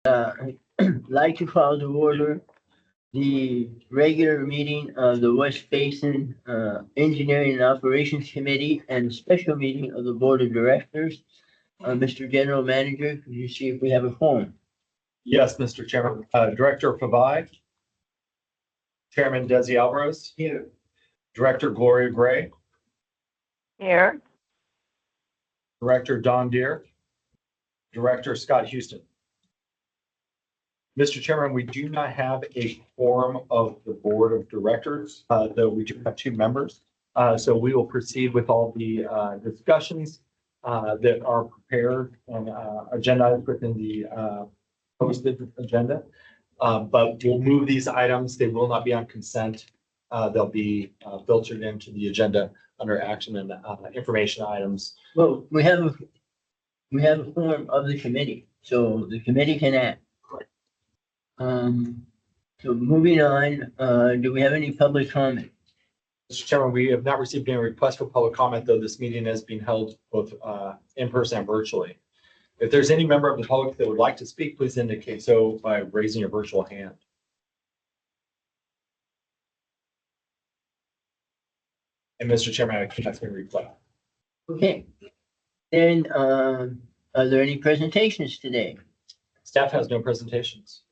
Like to call to order the regular meeting of the West Basin Engineering and Operations Committee and special meeting of the Board of Directors. Mr. General Manager, could you see if we have a quorum? Yes, Mr. Chairman. Director Pavai, Chairman Desi Alvarez, Here. Director Gloria Gray, Here. Director Don Deere, Director Scott Houston. Mr. Chairman, we do not have a quorum of the Board of Directors, though we do have 2 members. So we will proceed with all the discussions that are prepared and agendized within the posted agenda. But we'll move these items. They will not be on consent. They'll be filtered into the agenda under action and information items. Well, we have a quorum of the committee, so the committee can act. So moving on, do we have any public comment? Mr. Chairman, we have not received any requests for public comment, though this meeting is being held both in person and virtually. If there's any member of the public that would like to speak, please indicate so by raising your virtual hand. And Mr. Chairman, I think that's been reflected. Okay. Then, are there any presentations today? Staff has no presentations.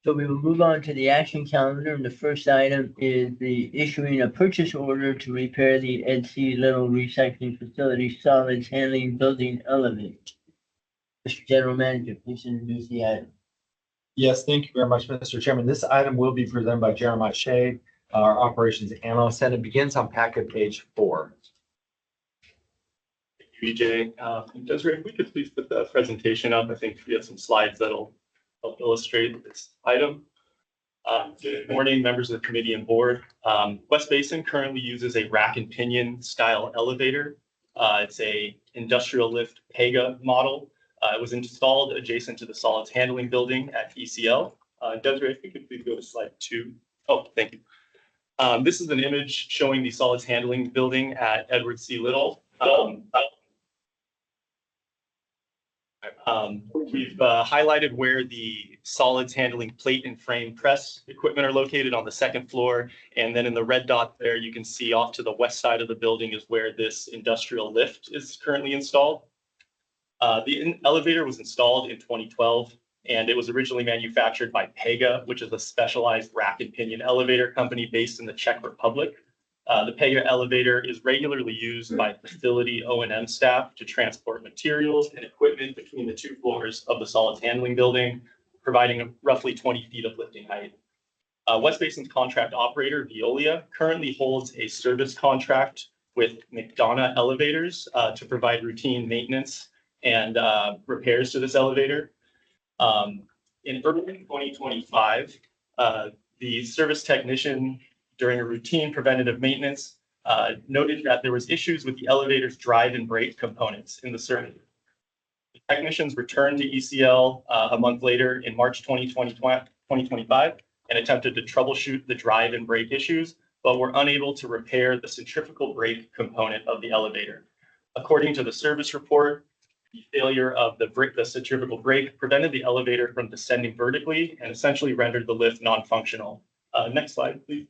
So we will move on to the action calendar, and the first item is the issuing a purchase order to repair the Ed C. Little Recycling Facility solids handling building elevator. Mr. General Manager, please introduce the item. Yes, thank you very much, Mr. Chairman. This item will be presented by Jeremiah Shea, our operations analyst, and it begins on packet page 4. Thank you, EJ. Desiree, if we could please put the presentation up. I think we have some slides that'll help illustrate this item. Good morning, members of the committee and board. West Basin currently uses a rack and pinion style elevator. It's a industrial lift Pega model. It was installed adjacent to the solids handling building at ECL. Desiree, if we could please go to slide 2. Oh, thank you. This is an image showing the solids handling building at Edward C. Little. We've highlighted where the solids handling plate and frame press equipment are located on the 2nd floor. And then in the red dot there, you can see off to the west side of the building is where this industrial lift is currently installed. The elevator was installed in 2012, and it was originally manufactured by Pega, which is a specialized rack and pinion elevator company based in the Czech Republic. The Pega elevator is regularly used by facility O&M staff to transport materials and equipment between the 2 floors of the solids handling building, providing roughly 20 feet of lifting height. West Basin's contract operator, Veolia, currently holds a service contract with McDonough Elevators to provide routine maintenance and repairs to this elevator. In early 2025, the service technician during a routine preventative maintenance noted that there was issues with the elevator's drive and brake components in the circuit. The technicians returned to ECL a month later in March 2025 and attempted to troubleshoot the drive and brake issues, but were unable to repair the centrifugal brake component of the elevator. According to the service report, the failure of the centrifugal brake prevented the elevator from descending vertically and essentially rendered the lift non-functional. Next slide, please.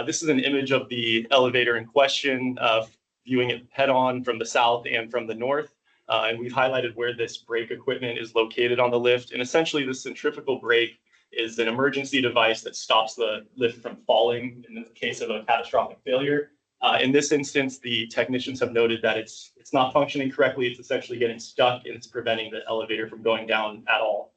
This is an image of the elevator in question, viewing it head-on from the south and from the north. And we've highlighted where this brake equipment is located on the lift. And essentially, the centrifugal brake is an emergency device that stops the lift from falling in the case of a catastrophic failure. In this instance, the technicians have noted that it's not functioning correctly. It's essentially getting stuck and it's preventing the elevator from going down at all.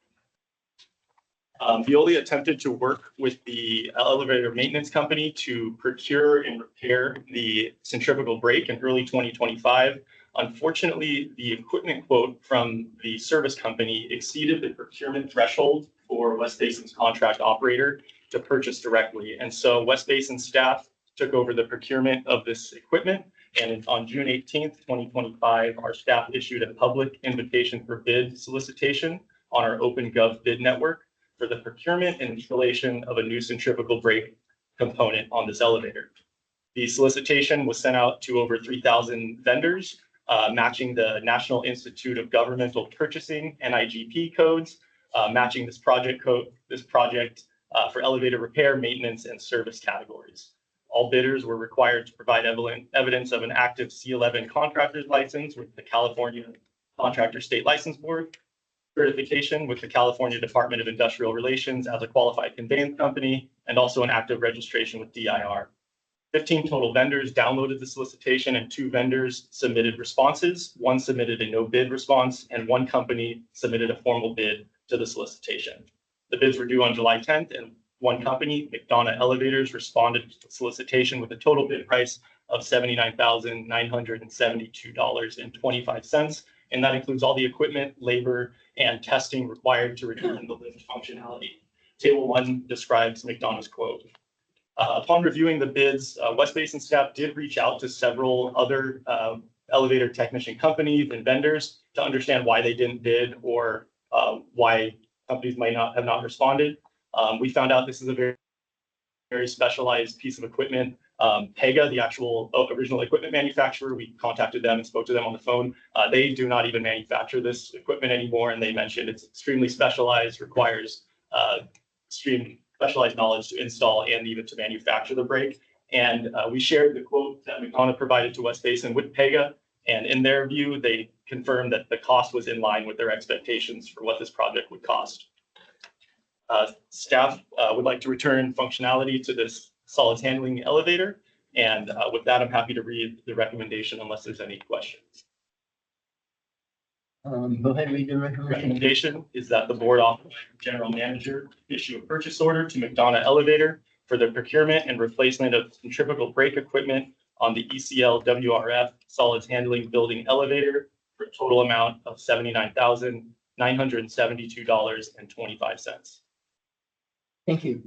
Veolia attempted to work with the elevator maintenance company to procure and repair the centrifugal brake in early 2025. Unfortunately, the equipment quote from the service company exceeded the procurement threshold for West Basin's contract operator to purchase directly. And so West Basin staff took over the procurement of this equipment. And on June 18th, 2025, our staff issued a public invitation for bid solicitation on our OpenGov bid network for the procurement and installation of a new centrifugal brake component on this elevator. The solicitation was sent out to over 3,000 vendors, matching the National Institute of Governmental Purchasing, NIGP codes, matching this project for elevator repair, maintenance, and service categories. All bidders were required to provide evidence of an active C11 contractor's license with the California Contractor State License Board, certification with the California Department of Industrial Relations as a qualified conveyance company, and also an active registration with DIR. 15 total vendors downloaded the solicitation and 2 vendors submitted responses. 1 submitted a no bid response and 1 company submitted a formal bid to the solicitation. The bids were due on July 10th and 1 company, McDonough Elevators, responded to the solicitation with a total bid price of $79,972.25. And that includes all the equipment, labor, and testing required to return the lift functionality. Table 1 describes McDonough's quote. Upon reviewing the bids, West Basin staff did reach out to several other elevator technician companies and vendors to understand why they didn't bid or why companies might not have not responded. We found out this is a very, very specialized piece of equipment. Pega, the actual original equipment manufacturer, we contacted them and spoke to them on the phone. They do not even manufacture this equipment anymore, and they mentioned it's extremely specialized, requires extreme specialized knowledge to install and even to manufacture the brake. And we shared the quote that McDonough provided to West Basin with Pega, and in their view, they confirmed that the cost was in line with their expectations for what this project would cost. Staff would like to return functionality to this solids handling elevator. And with that, I'm happy to read the recommendation unless there's any questions. Go ahead, read the recommendation. Recommendation is that the board authorize the general manager to issue a purchase order to McDonough Elevator for the procurement and replacement of centrifugal brake equipment on the ECL WRF solids handling building elevator for a total amount of $79,972.25. Thank you.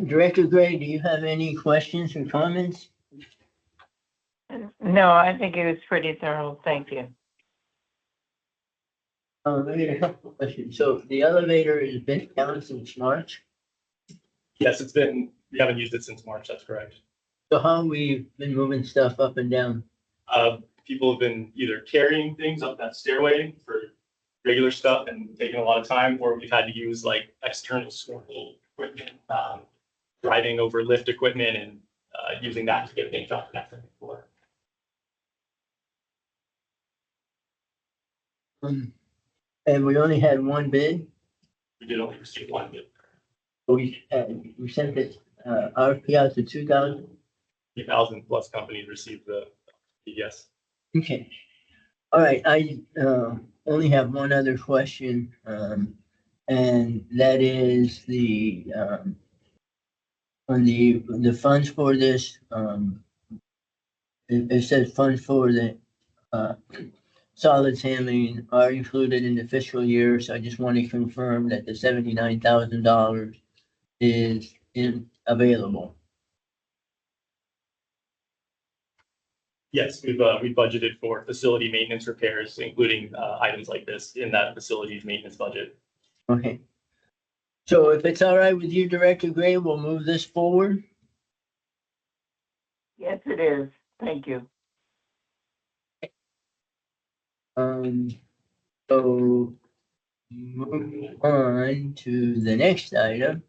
Director Gray, do you have any questions or comments? No, I think it was pretty thorough. Thank you. I got a couple of questions. So the elevator has been down since March. Yes, we haven't used it since March, that's correct. So how have we been moving stuff up and down? People have been either carrying things up that stairway for regular stuff and taking a lot of time, or we've had to use like external snorkel equipment, driving over lift equipment and using that to get things off that second floor. And we only had 1 bid. We did only receive 1 bid. We sent it RFP out to 2,000. 3,000 plus companies received the yes. Okay. All right. I only have one other question, and that is on the funds for this. It says funds for the solids handling are included in the fiscal year, so I just want to confirm that the $79,000 is available. Yes, we budgeted for facility maintenance repairs, including items like this in that facilities maintenance budget. Okay. So if it's all right with you, Director Gray, we'll move this forward. Yes, it is. Thank you. So moving on to the next item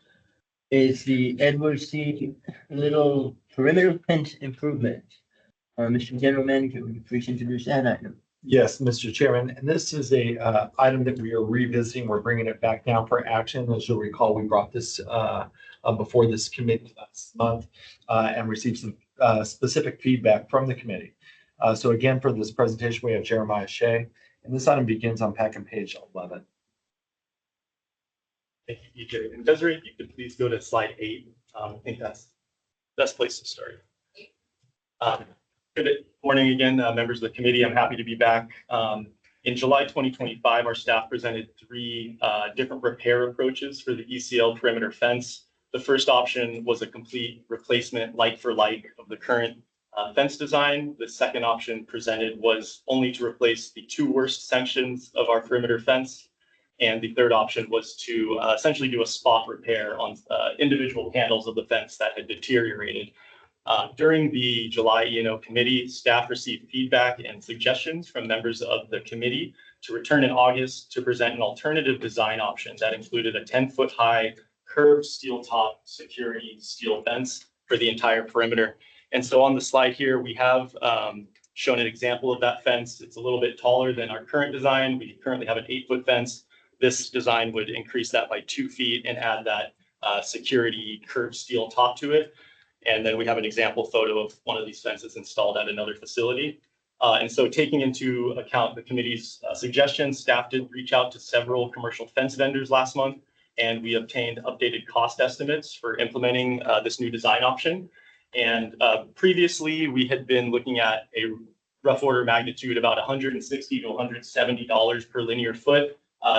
is the Edward C. Little perimeter fence improvement. Mr. General Manager, would you please introduce that item? Yes, Mr. Chairman, and this is a item that we are revisiting. We're bringing it back down for action. As you'll recall, we brought this before this committee last month and received some specific feedback from the committee. So again, for this presentation, we have Jeremiah Shea, and this item begins on packet page 11. Thank you, EJ. And Desiree, if you could please go to slide 8. I think that's the best place to start. Good morning again, members of the committee. I'm happy to be back. In July 2025, our staff presented 3 different repair approaches for the ECL perimeter fence. The first option was a complete replacement like for like of the current fence design. The second option presented was only to replace the 2 worst sections of our perimeter fence. And the third option was to essentially do a spot repair on individual panels of the fence that had deteriorated. During the July E&O committee, staff received feedback and suggestions from members of the committee to return in August to present an alternative design option that included a 10-foot high curved steel top security steel fence for the entire perimeter. And so on the slide here, we have shown an example of that fence. It's a little bit taller than our current design. We currently have an 8-foot fence. This design would increase that by 2 feet and add that security curved steel top to it. And then we have an example photo of one of these fences installed at another facility. And so taking into account the committee's suggestions, staff did reach out to several commercial fence vendors last month, and we obtained updated cost estimates for implementing this new design option. And previously, we had been looking at a rough order magnitude about $160 to $170 per linear foot.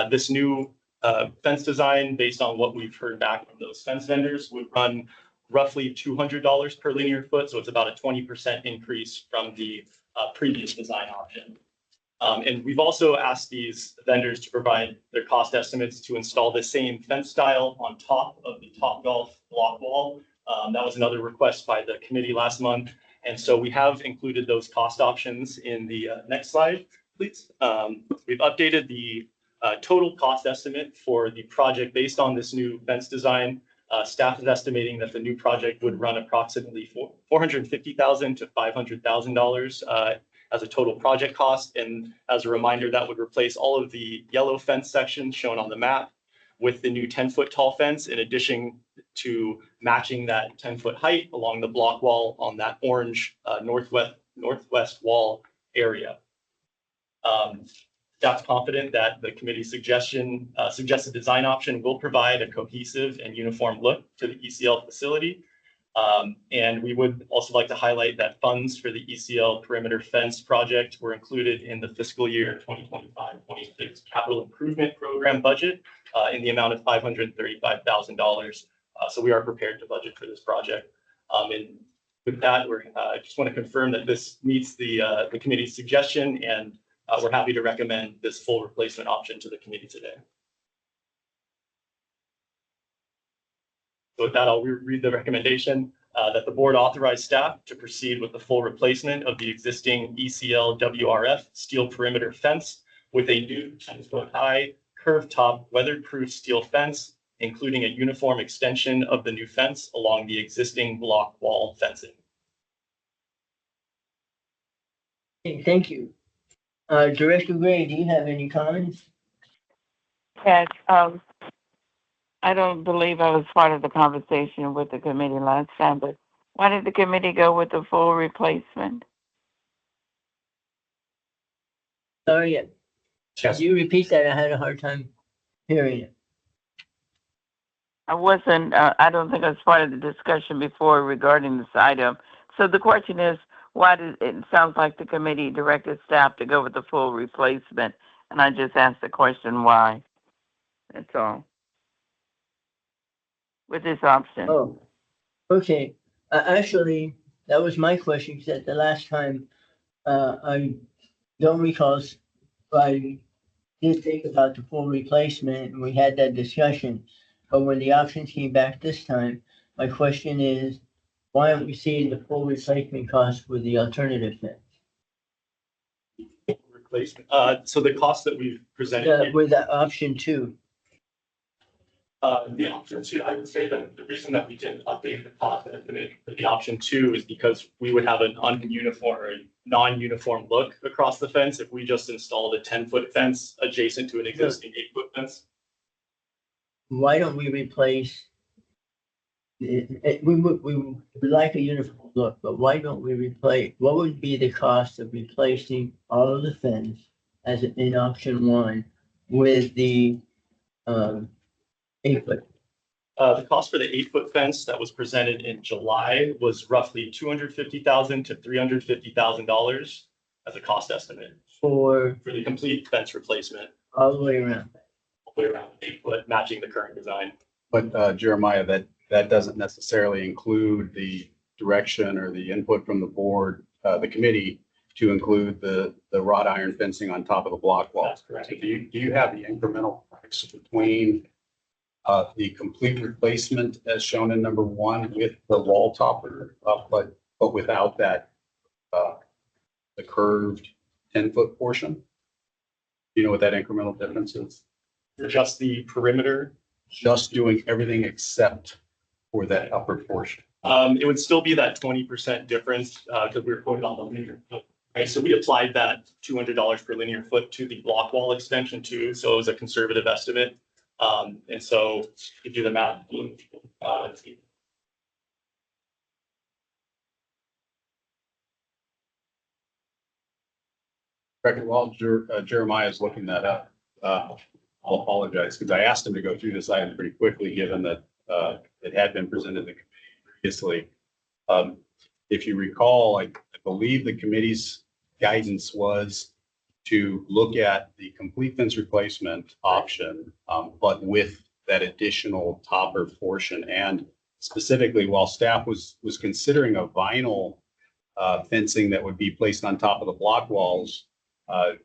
This new fence design, based on what we've heard back from those fence vendors, would run roughly $200 per linear foot. So it's about a 20% increase from the previous design option. And we've also asked these vendors to provide their cost estimates to install the same fence style on top of the Topgolf block wall. That was another request by the committee last month. And so we have included those cost options in the next slide, please. We've updated the total cost estimate for the project based on this new fence design. Staff is estimating that the new project would run approximately $450,000 to $500,000 as a total project cost. And as a reminder, that would replace all of the yellow fence sections shown on the map with the new 10-foot tall fence, in addition to matching that 10-foot height along the block wall on that orange northwest wall area. Staff's confident that the committee's suggested design option will provide a cohesive and uniform look to the ECL facility. And we would also like to highlight that funds for the ECL perimeter fence project were included in the fiscal year 2025-26 capital improvement program budget in the amount of $535,000. So we are prepared to budget for this project. And with that, I just want to confirm that this meets the committee's suggestion, and we're happy to recommend this full replacement option to the committee today. So with that, I'll read the recommendation that the board authorize staff to proceed with the full replacement of the existing ECL WRF steel perimeter fence with a new 10-foot high curved top weatherproof steel fence, including a uniform extension of the new fence along the existing block wall fencing. Okay, thank you. Director Gray, do you have any comments? Yes, I don't believe I was part of the conversation with the committee last time, but why did the committee go with the full replacement? Sorry, could you repeat that? I had a hard time hearing it. I wasn't, I don't think I was part of the discussion before regarding this item. So the question is, why did, it sounds like the committee directed staff to go with the full replacement, and I just asked the question why. That's all. With this option. Oh, okay. Actually, that was my question, because at the last time, I don't recall, I did think about the full replacement, and we had that discussion. But when the options came back this time, my question is, why aren't we seeing the full replacement cost with the alternative fence? Replacement. So the cost that we've presented. With the option 2. The option 2, I would say that the reason that we didn't update the cost estimate for the option 2 is because we would have an non-uniform look across the fence if we just installed a 10-foot fence adjacent to an existing 8-foot fence. Why don't we replace? We would like a uniform look, but why don't we replace? What would be the cost of replacing all of the fence as in option 1 with the 8-foot? The cost for the 8-foot fence that was presented in July was roughly $250,000 to $350,000 as a cost estimate For the complete fence replacement. all the way around. All the way around 8-foot, matching the current design. But Jeremiah, that doesn't necessarily include the direction or the input from the board, the committee, to include the wrought iron fencing on top of the block wall. That's correct. So do you have the incremental price between the complete replacement as shown in number one with the wall topper, but without that, the curved 10-foot portion. Do you know what that incremental difference is? Just the perimeter. Just doing everything except for that upper portion. It would still be that 20% difference, because we were quoted on the linear foot. Right, so we applied that $200 per linear foot to the block wall extension too, so it was a conservative estimate. And so if you do the math. Correct. While Jeremiah is looking that up, I'll apologize because I asked him to go through this item pretty quickly, given that it had been presented to the committee previously. If you recall, I believe the committee's guidance was to look at the complete fence replacement option, but with that additional topper portion. And specifically, while staff was considering a vinyl fencing that would be placed on top of the block walls,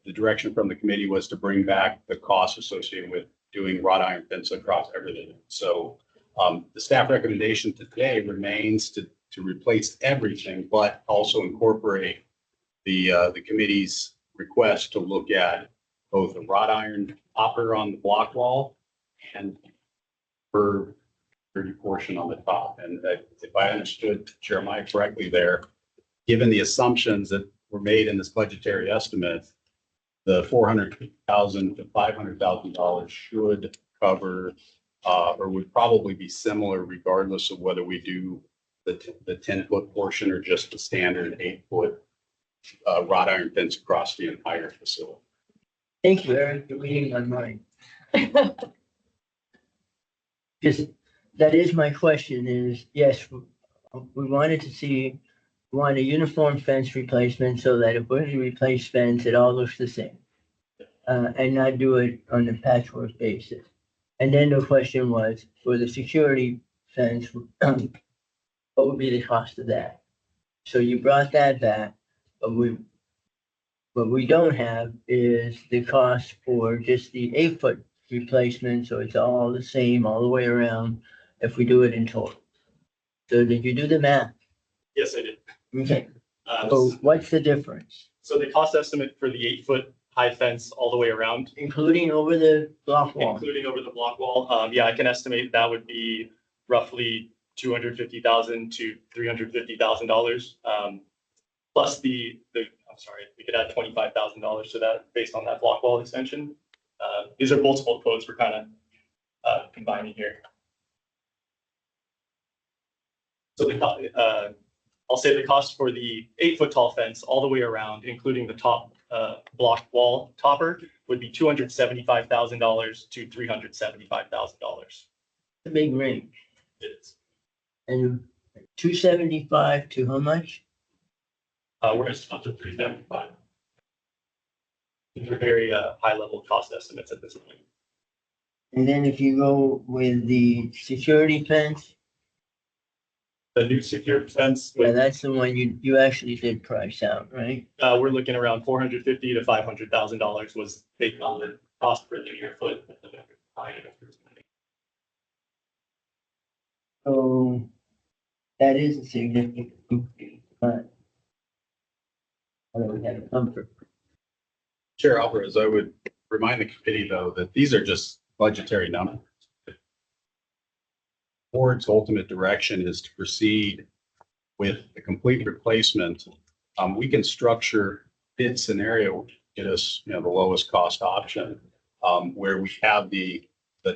the direction from the committee was to bring back the costs associated with doing wrought iron fence across everything. So the staff recommendation today remains to replace everything, but also incorporate the committee's request to look at both the wrought iron topper on the block wall and per 30 portion on the top. And if I understood Jeremiah correctly there, given the assumptions that were made in this budgetary estimate, the $450,000 to $500,000 should cover or would probably be similar regardless of whether we do the 10-foot portion or just the standard 8-foot wrought iron fence across the entire facility. Thank you, Eric, for reading my mind. Because that is my question is, yes, we wanted to see, we want a uniform fence replacement so that if we're to replace fence, it all looks the same. And not do it on a patchwork basis. And then the question was, for the security fence, what would be the cost of that? So you brought that back, but what we don't have is the cost for just the 8-foot replacement, so it's all the same all the way around if we do it in total. So did you do the math? Yes, I did. Okay, so what's the difference? So the cost estimate for the 8-foot high fence all the way around, Including over the block wall? including over the block wall, yeah, I can estimate that would be roughly $250,000 to $350,000. Plus I'm sorry, we could add $25,000 to that based on that block wall extension. These are multiple quotes we're kind of combining here. So I'll say the cost for the 8-foot tall fence all the way around, including the top block wall topper, would be $275,000 to $375,000. A big range. It is. And 275 to how much? We're at up to 375. These are very high level cost estimates at this point. And then if you go with the security fence, The new secure fence, yeah, that's the one you actually did price out, right? we're looking around $450,000 to $500,000 was based on the cost per linear foot. So that is a significant increase, but I don't have comfort. Chair Alvarez, I would remind the committee, though, that these are just budgetary numbers. Board's ultimate direction is to proceed with the complete replacement. We can structure bid scenario, get us, the lowest cost option, where we have the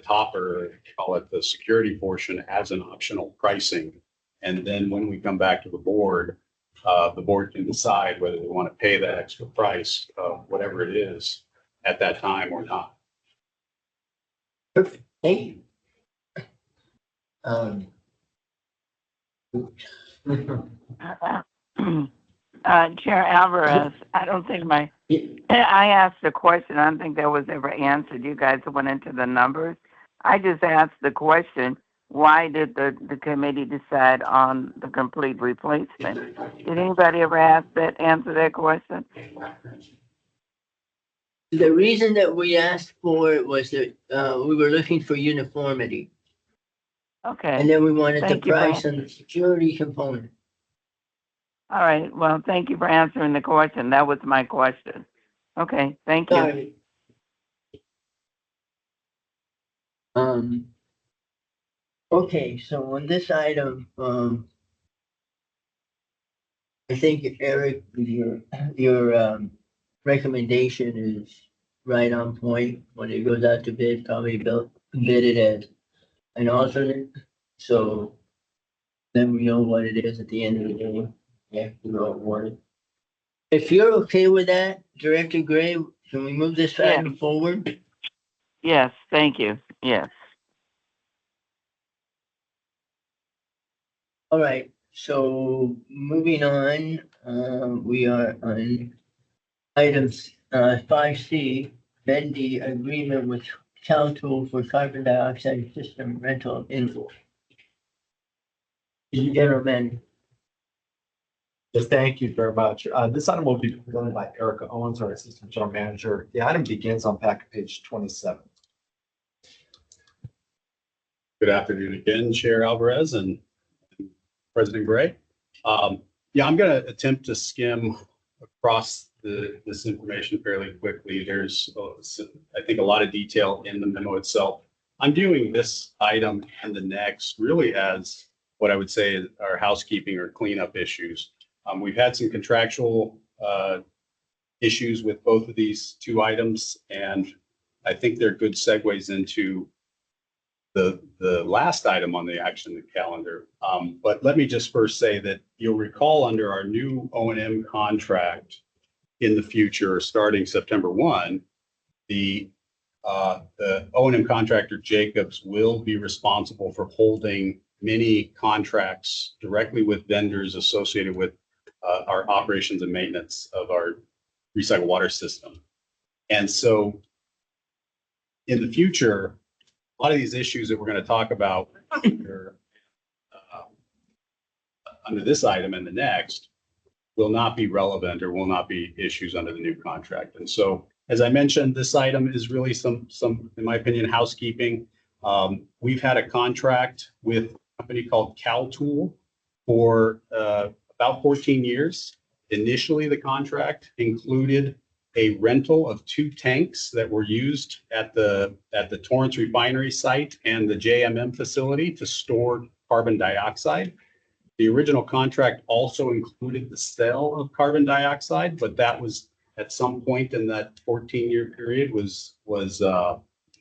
topper, call it the security portion, as an optional pricing. And then when we come back to the board can decide whether they want to pay that extra price, whatever it is, at that time or not. Perfect, thank you. Chair Alvarez, I don't think I asked the question. I don't think that was ever answered. You guys went into the numbers. I just asked the question, why did the committee decide on the complete replacement? Did anybody ever answer that question? The reason that we asked for it was that we were looking for uniformity. Okay. And then we wanted the Thank you, price Brad. and the security component. All right. Well, thank you for answering the question. That was my question. Okay. Thank you. Sorry. Okay, so on this item, I think Eric, your recommendation is right on point. When it goes out to bid, probably bid it as an alternate. So then we know what it is at the end of the day. Yeah, we know what it. If you're okay with that, Director Gray, can we move this Yeah. item forward? Yes. Thank you. Yes. All right, so moving on, we are on items, 5C, amend the agreement with Cal Tool for carbon dioxide system rental invoice. Gentlemen, Yes, thank you very much. This item will be presented by Erica Owens, our Assistant General Manager. The item begins on packet page 27. Good afternoon again, Chair Alvarez and President Gray. Yeah, I'm going to attempt to skim across this information fairly quickly. There's, I think, a lot of detail in the memo itself. I'm viewing this item and the next really as what I would say are housekeeping or cleanup issues. We've had some contractual issues with both of these two items, and I think they're good segues into the last item on the action calendar. But let me just first say that you'll recall under our new O&M contract in the future, starting September 1, the O&M contractor Jacobs will be responsible for holding many contracts directly with vendors associated with our operations and maintenance of our recycled water system. And so in the future, a lot of these issues that we're going to talk about under this item and the next will not be relevant or will not be issues under the new contract. And so, as I mentioned, this item is really some, in my opinion, housekeeping. We've had a contract with a company called Cal Tool for about 14 years. Initially, the contract included a rental of 2 tanks that were used at the Torrance refinery site and the JMM facility to store carbon dioxide. The original contract also included the sale of carbon dioxide, but that was at some point in that 14-year period was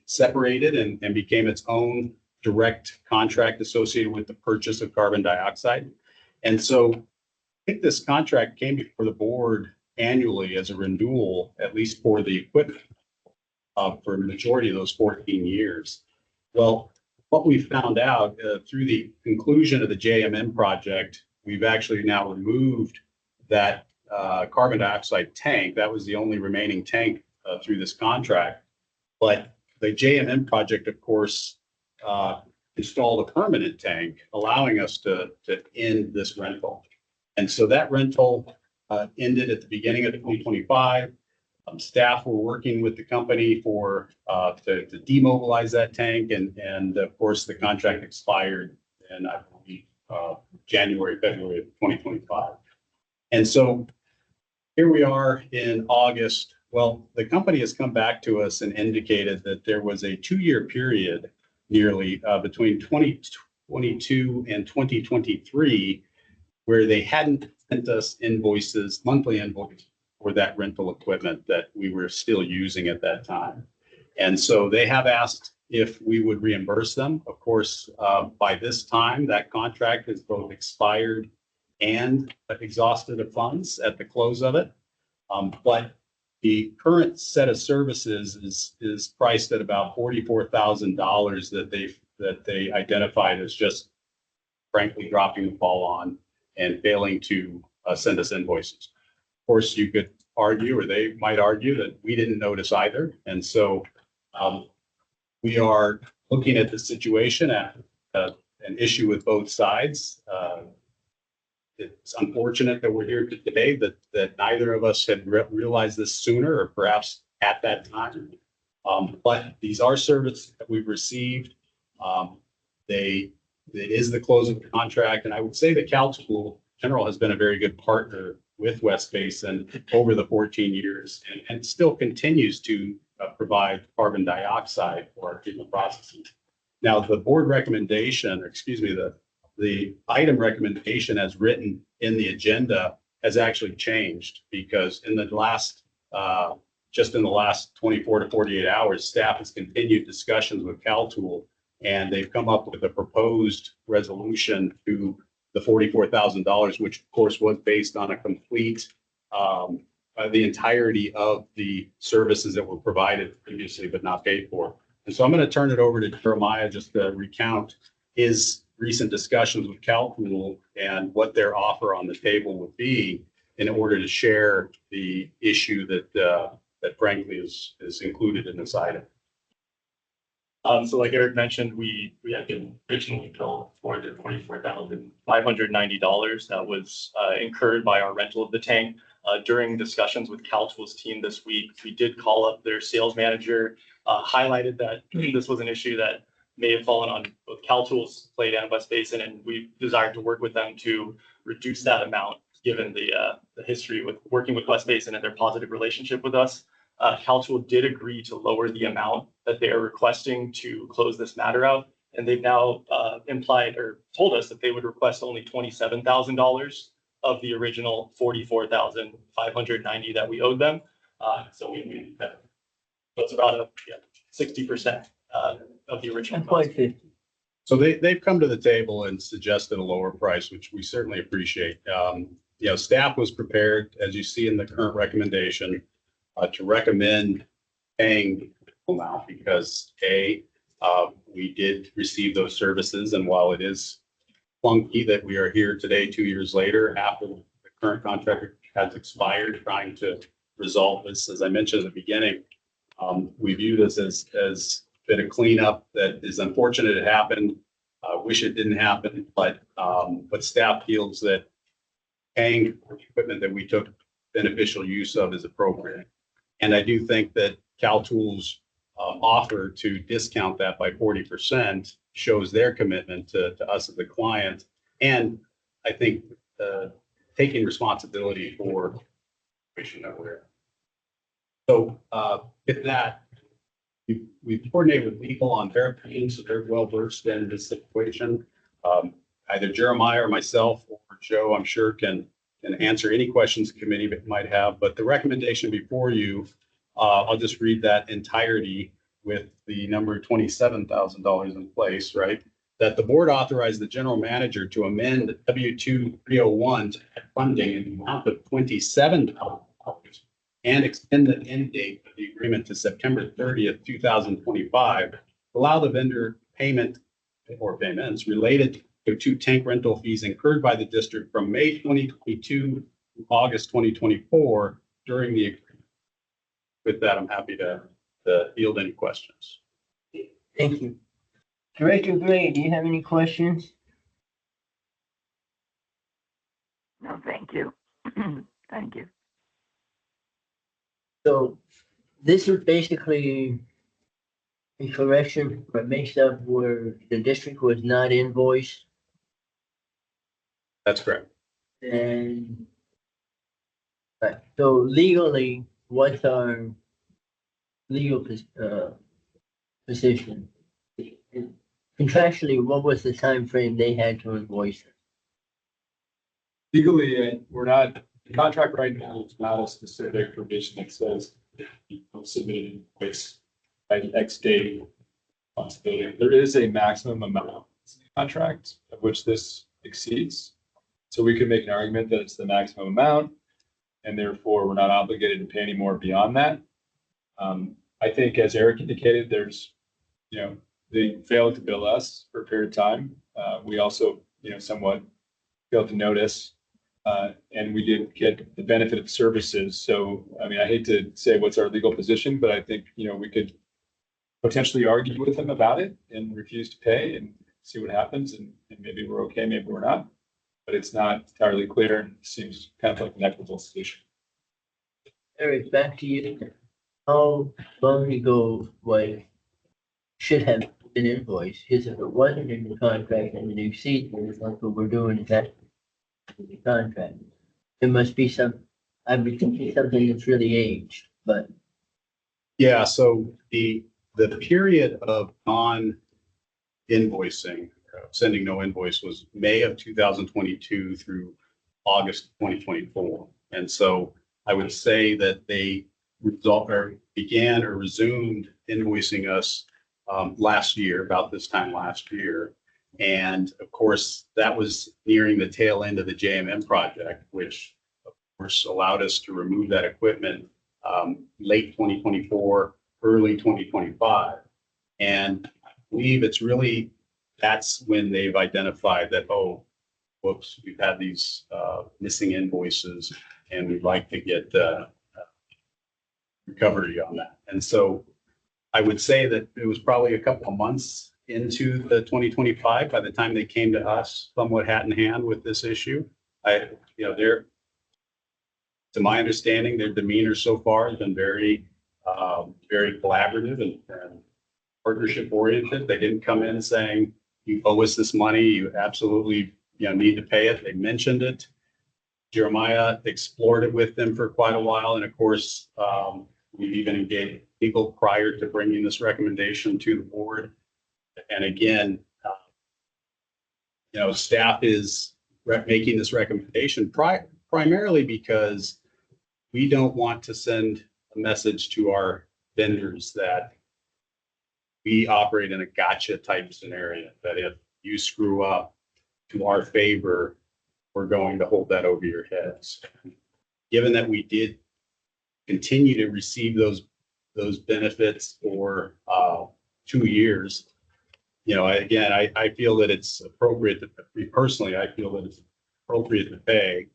separated and became its own direct contract associated with the purchase of carbon dioxide. And so I think this contract came before the board annually as a renewal, at least for the equipment, for a majority of those 14 years. Well, what we found out through the conclusion of the JMM project, we've actually now removed that carbon dioxide tank. That was the only remaining tank through this contract. But the JMM project, of course, installed a permanent tank, allowing us to end this rental. And so that rental ended at the beginning of 2025. Staff were working with the company to demobilize that tank, and of course the contract expired in, I believe, January, February of 2025. And so here we are in August. Well, the company has come back to us and indicated that there was a 2-year period nearly between 2022 and 2023 where they hadn't sent us invoices, monthly invoices for that rental equipment that we were still using at that time. And so they have asked if we would reimburse them. Of course, by this time, that contract is both expired and exhausted of funds at the close of it. But the current set of services is priced at about $44,000 that they identified as just frankly dropping the ball on and failing to send us invoices. Of course, you could argue, or they might argue, that we didn't notice either. And so we are looking at the situation at an issue with both sides. It's unfortunate that we're here today, that neither of us had realized this sooner, or perhaps at that time. But these are services that we've received. They It is the close of the contract, and I would say that Cal School General has been a very good partner with West Basin over the 14 years and still continues to provide carbon dioxide for our treatment processing. Now, the board recommendation, or excuse me, the item recommendation as written in the agenda has actually changed because in the last, just in the last 24 to 48 hours, staff has continued discussions with CalTool, and they've come up with a proposed resolution to the $44,000, which of course was based on a complete, the entirety of the services that were provided previously but not paid for. And so I'm going to turn it over to Jeremiah just to recount his recent discussions with CalPool and what their offer on the table would be in order to share the issue that frankly is included in this item. So like Eric mentioned, we had been originally billed for the $44,590 that was incurred by our rental of the tank. During discussions with CalTool's team this week, we did call up their sales manager, highlighted that this was an issue that may have fallen on both CalTool's plate and West Basin, and we desired to work with them to reduce that amount, given the history with working with West Basin and their positive relationship with us. CalTool did agree to lower the amount that they are requesting to close this matter out, and they've now implied or told us that they would request only $27,000 of the original $44,590 that we owed them. So that's about 60% of the original Not cost. quite 50. So they've come to the table and suggested a lower price, which we certainly appreciate. Staff was prepared, as you see in the current recommendation, to recommend paying now because we did receive those services, and while it is clunky that we are here today, 2 years later, after the current contract has expired, trying to resolve this, as I mentioned at the beginning, we view this as been a cleanup that is unfortunate it happened. Wish it didn't happen, but staff feels that paying for the equipment that we took beneficial use of is appropriate. And I do think that CalTool's offer to discount that by 40% shows their commitment to us as a client. And I think taking responsibility for the situation that we're in. So with that, we've coordinated with legal on their opinion, so they're well versed in this situation. Either Jeremiah or myself or Joe, I'm sure, can answer any questions the committee might have. But the recommendation before you, I'll just read that entirety with the number $27,000 in place, right? That the board authorized the general manager to amend W-2-301 to add funding in the amount of $27,000 and extend the end date of the agreement to September 30th, 2025. Allow the vendor payment or payments related to tank rental fees incurred by the district from May 2022 to August 2024 during the agreement. With that, I'm happy to field any questions. Thank you. Director Gray, do you have any questions? No, thank you. Thank you. So this is basically a correction for mixed up where the district was not invoiced That's correct. and right. So legally, what's our legal position? Contractually, what was the time frame they had to invoice it? Legally, we're not, the contract right now is not a specific provision that says you submitted invoice by the X date. Responsibility. There is a maximum amount in the contract of which this exceeds. So we could make an argument that it's the maximum amount and therefore we're not obligated to pay any more beyond that. I think as Eric indicated, there's, they failed to bill us for a period of time. We also, somewhat failed to notice. And we did get the benefit of services. So, I mean, I hate to say what's our legal position, but I think, we could potentially argue with them about it and refuse to pay and see what happens. And maybe we're okay, maybe we're not, but it's not entirely clear and seems kind of like an equitable solution. Eric, back to you. How long ago should have an invoice, because if it wasn't in the contract and the new season, it's like what we're doing, is that in the contract. It must be I would think it's something that's really aged, but Yeah, so the period of non-invoicing, sending no invoice was May of 2022 through August 2024. And so I would say that they began or resumed invoicing us last year, about this time last year. And of course, that was nearing the tail end of the JMM project, which of course allowed us to remove that equipment late 2024, early 2025. And I believe it's really, that's when they've identified that, oh, whoops, we've had these missing invoices and we'd like to get recovery on that. And so I would say that it was probably a couple of months into the 2025 by the time they came to us somewhat hat in hand with this issue. To my understanding, their demeanor so far has been very collaborative and partnership oriented. They didn't come in saying, you owe us this money, you absolutely need to pay it. They mentioned it. Jeremiah explored it with them for quite a while. And of course, we've even engaged legal prior to bringing this recommendation to the board. And again, staff is making this recommendation primarily because we don't want to send a message to our vendors that we operate in a gotcha type scenario, that if you screw up to our favor, we're going to hold that over your heads. Given that we did continue to receive those benefits for 2 years, I feel that it's appropriate personally, I feel that it's appropriate to pay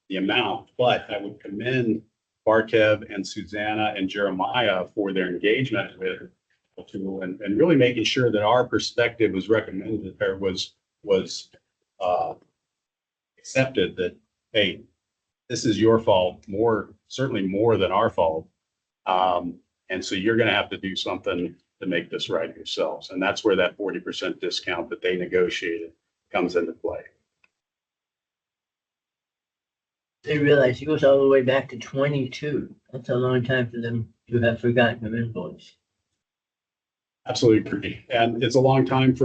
the amount, but I would commend Barkev and Susanna and Jeremiah for their engagement with the tool and really making sure that our perspective was recommended or was accepted, that, hey, this is your fault, certainly more than our fault. And so you're going to have to do something to make this right yourselves. And that's where that 40% discount that they negotiated comes into play. they realize it goes all the way back to 22. That's a long time for them to have forgotten an invoice. Absolutely agree. And it's a long time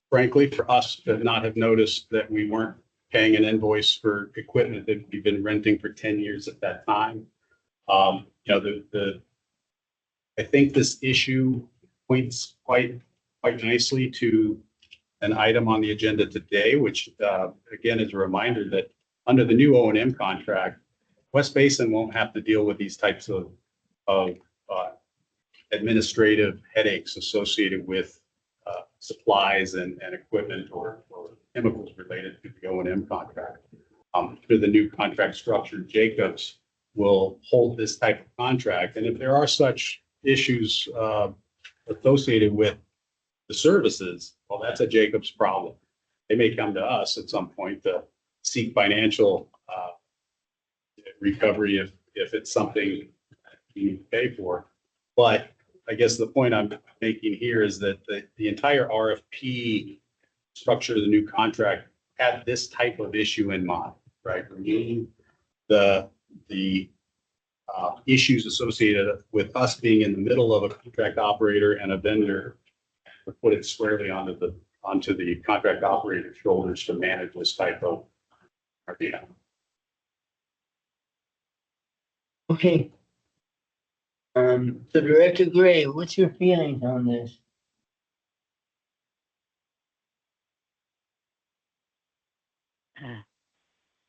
frankly, for us to not have noticed that we weren't paying an invoice for equipment that we've been renting for 10 years at that time. I think this issue points quite nicely to an item on the agenda today, which again is a reminder that under the new O&M contract, West Basin won't have to deal with these types of administrative headaches associated with supplies and equipment or chemicals related to the O&M contract. Through the new contract structure, Jacobs will hold this type of contract. And if there are such issues associated with the services, well, that's a Jacobs problem. They may come to us at some point to seek financial recovery if it's something you need to pay for. But I guess the point I'm making here is that the entire RFP structure of the new contract had this type of issue in mind, right? Removing the issues associated with us being in the middle of a contract operator and a vendor, put it squarely onto the contract operator's shoulders to manage this type of RPM. Okay. So Director Gray, what's your feelings on this?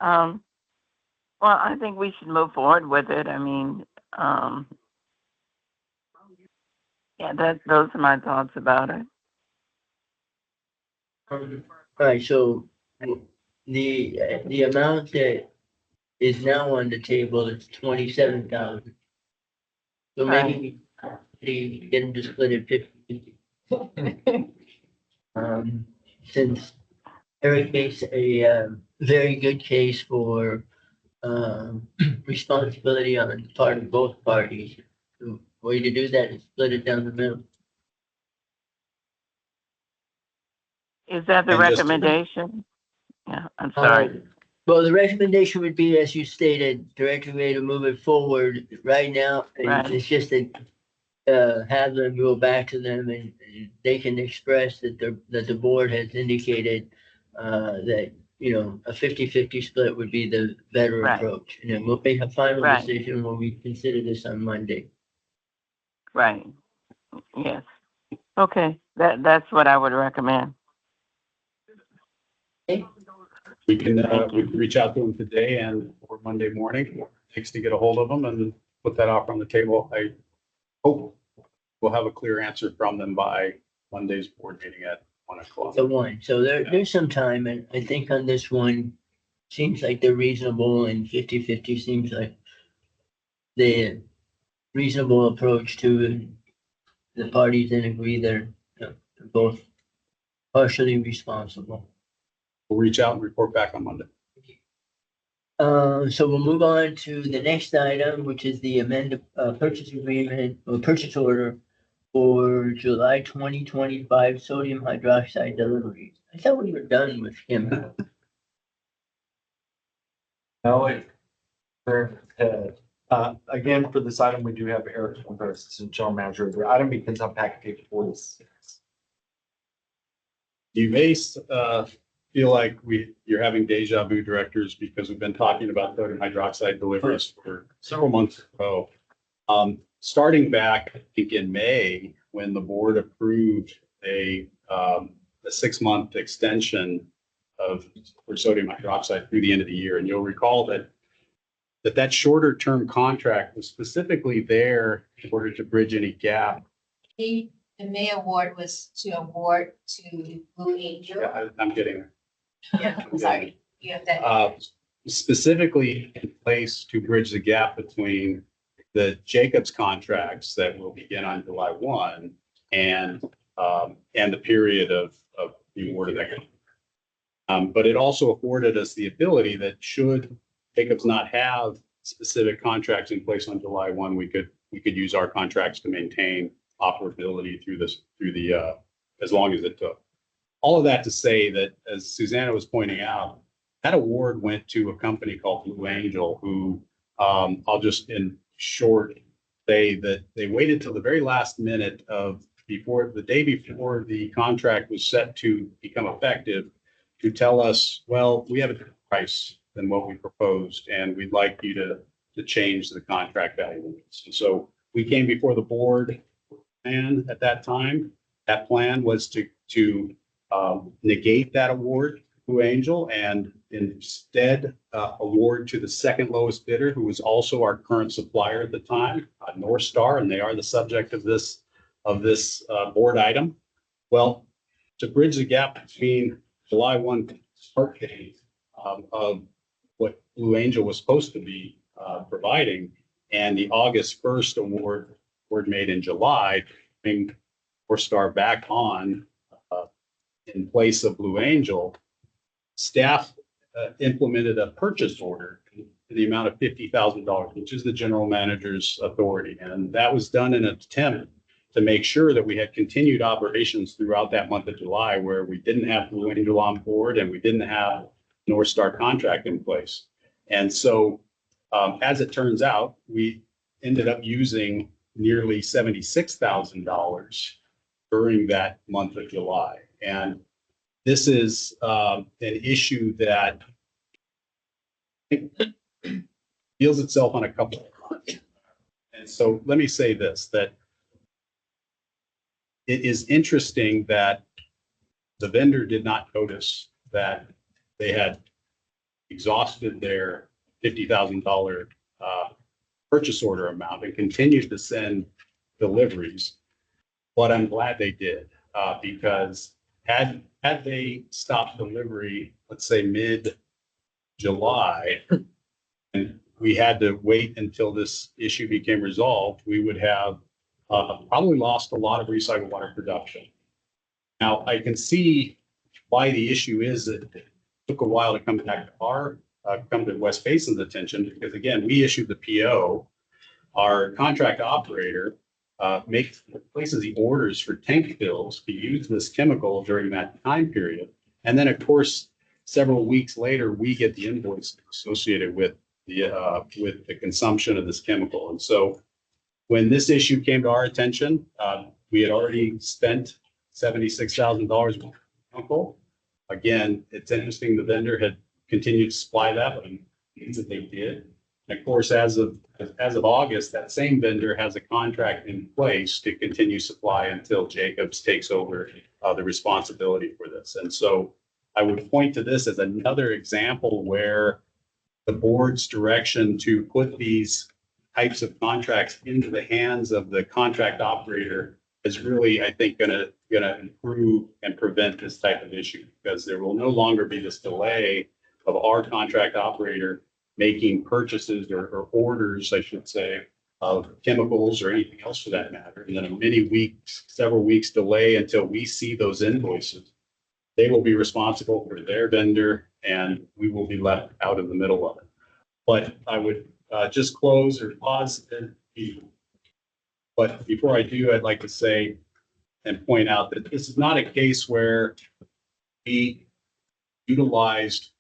Well, I think we should move forward with it. I mean, those are my thoughts about it. All right, so the amount that is now on the table is 27,000. So maybe they get them to split it 50. Since Eric makes a very good case for responsibility on the part of both parties, the way to do that is split it down the middle. Is that the And just- recommendation? Yeah, I'm sorry. Well, the recommendation would be, as you stated, Director Ray, to move it forward. Right now, Right. it's just that have them go back to them and they can express that the board has indicated that, a 50-50 split would be the better Right. approach. And then we'll make a final Right. decision when we consider this on Monday. Right. Yes. Okay, that's what I would recommend. We can reach out to them today or Monday morning. Takes to get a hold of them and put that offer on the table. I hope we'll have a clear answer from them by Monday's board meeting at 1:00. The one, so there's some time, and I think on this one, seems like they're reasonable, and 50-50 seems like the reasonable approach to the parties and agree they're both partially responsible. We'll reach out and report back on Monday. So we'll move on to the next item, which is the amended purchase agreement or purchase order for July 2025 sodium hydroxide deliveries. I thought we were done with him. No, again, for this item, we do have Eric, our Assistant General Manager. The item begins on packet page 46. You may feel like you're having deja vu, directors, because we've been talking about sodium hydroxide deliveries for several months ago. Starting back, I think in May, when the board approved a 6-month extension for sodium hydroxide through the end of the year. And you'll recall that shorter term contract was specifically there in order to bridge any gap. The May award was to award to Blue Angel. Yeah, I'm getting there. Yeah, I'm sorry. You have that. Specifically in place to bridge the gap between the Jacobs contracts that will begin on July 1 and the period of the award of that contract. But it also afforded us the ability that should Jacobs not have specific contracts in place on July 1, we could use our contracts to maintain operability as long as it took. All of that to say that, as Susanna was pointing out, that award went to a company called Blue Angel, who I'll just in short say that they waited till the very last minute the day before the contract was set to become effective to tell us, well, we have a different price than what we proposed, and we'd like you to change the contract value. And so we came before the board, and at that time, that plan was to negate that award to Blue Angel and instead award to the second lowest bidder, who was also our current supplier at the time, North Star, and they are the subject of this board item. Well, to bridge the gap between July 1 start date of what Blue Angel was supposed to be providing and the August 1st award made in July, bring North Star back on in place of Blue Angel, staff implemented a purchase order in the amount of $50,000, which is the general manager's authority. And that was done in an attempt to make sure that we had continued operations throughout that month of July, where we didn't have Blue Angel on board and we didn't have North Star contract in place. And so as it turns out, we ended up using nearly $76,000 during that month of July. And this is an issue that feels itself on a couple of fronts. And so let me say this, that it is interesting that the vendor did not notice that they had exhausted their $50,000 purchase order amount and continued to send deliveries. But I'm glad they did, because had they stopped delivery, let's say mid-July, and we had to wait until this issue became resolved, we would have probably lost a lot of recycled water production. Now, I can see why the issue is that it took a while to come back to come to West Basin's attention, because again, we issued the PO. Our contract operator places the orders for tank fills to use this chemical during that time period. And then, of course, several weeks later, we get the invoice associated with the consumption of this chemical. And so when this issue came to our attention, we had already spent $76,000 with chemical. Again, it's interesting the vendor had continued to supply that, but it means that they did. And of course, as of August, that same vendor has a contract in place to continue supply until Jacobs takes over the responsibility for this. And so I would point to this as another example where the board's direction to put these types of contracts into the hands of the contract operator is really, I think, gonna improve and prevent this type of issue, because there will no longer be this delay of our contract operator making purchases or orders, I should say, of chemicals or anything else for that matter. And then several weeks delay until we see those invoices. They will be responsible for their vendor and we will be left out in the middle of it. But I would just close or pause. But before I do, I'd like to say and point out that this is not a case where we utilized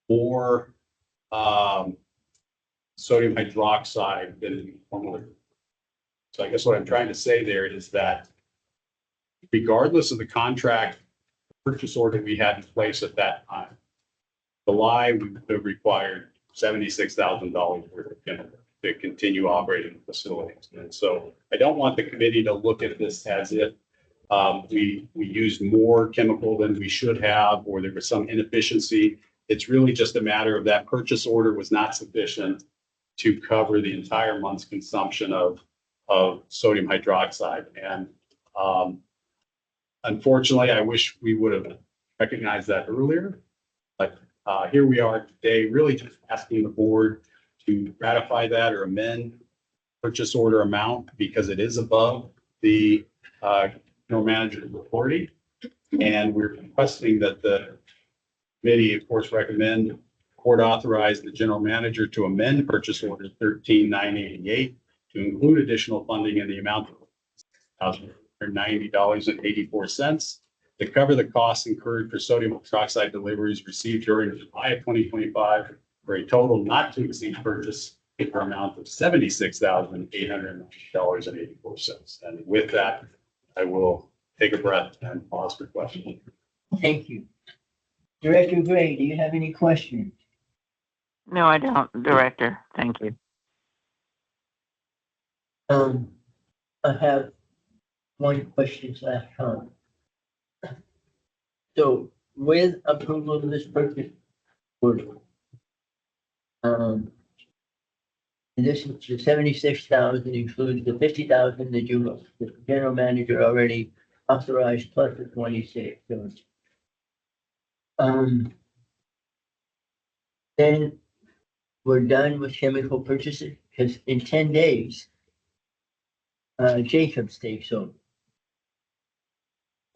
more sodium hydroxide than normally. So I guess what I'm trying to say there is that regardless of the contract purchase order we had in place at that time, July we would have required $76,000 worth of chemical to continue operating the facilities. And so I don't want the committee to look at this as if we used more chemical than we should have, or there was some inefficiency. It's really just a matter of that purchase order was not sufficient to cover the entire month's consumption of sodium hydroxide. And unfortunately, I wish we would have recognized that earlier. But here we are today, really just asking the board to ratify that or amend purchase order amount because it is above the general manager's authority. And we're requesting that the committee, of course, recommend court authorize the general manager to amend purchase order 13988 to include additional funding in the amount of $90.84 to cover the costs incurred for sodium hydroxide deliveries received during July of 2025 for a total not to exceed purchase for amount of $76,890.84. And with that, I will take a breath and pause for questions. Thank you. Director Gray, do you have any questions? No, I don't, Director. Thank you. I have one question / comment. So with approval of this purchase order, this is the 76,000 includes the 50,000 that the general manager already authorized plus the 26. So, then we're done with chemical purchases because in 10 days, Jacobs takes over.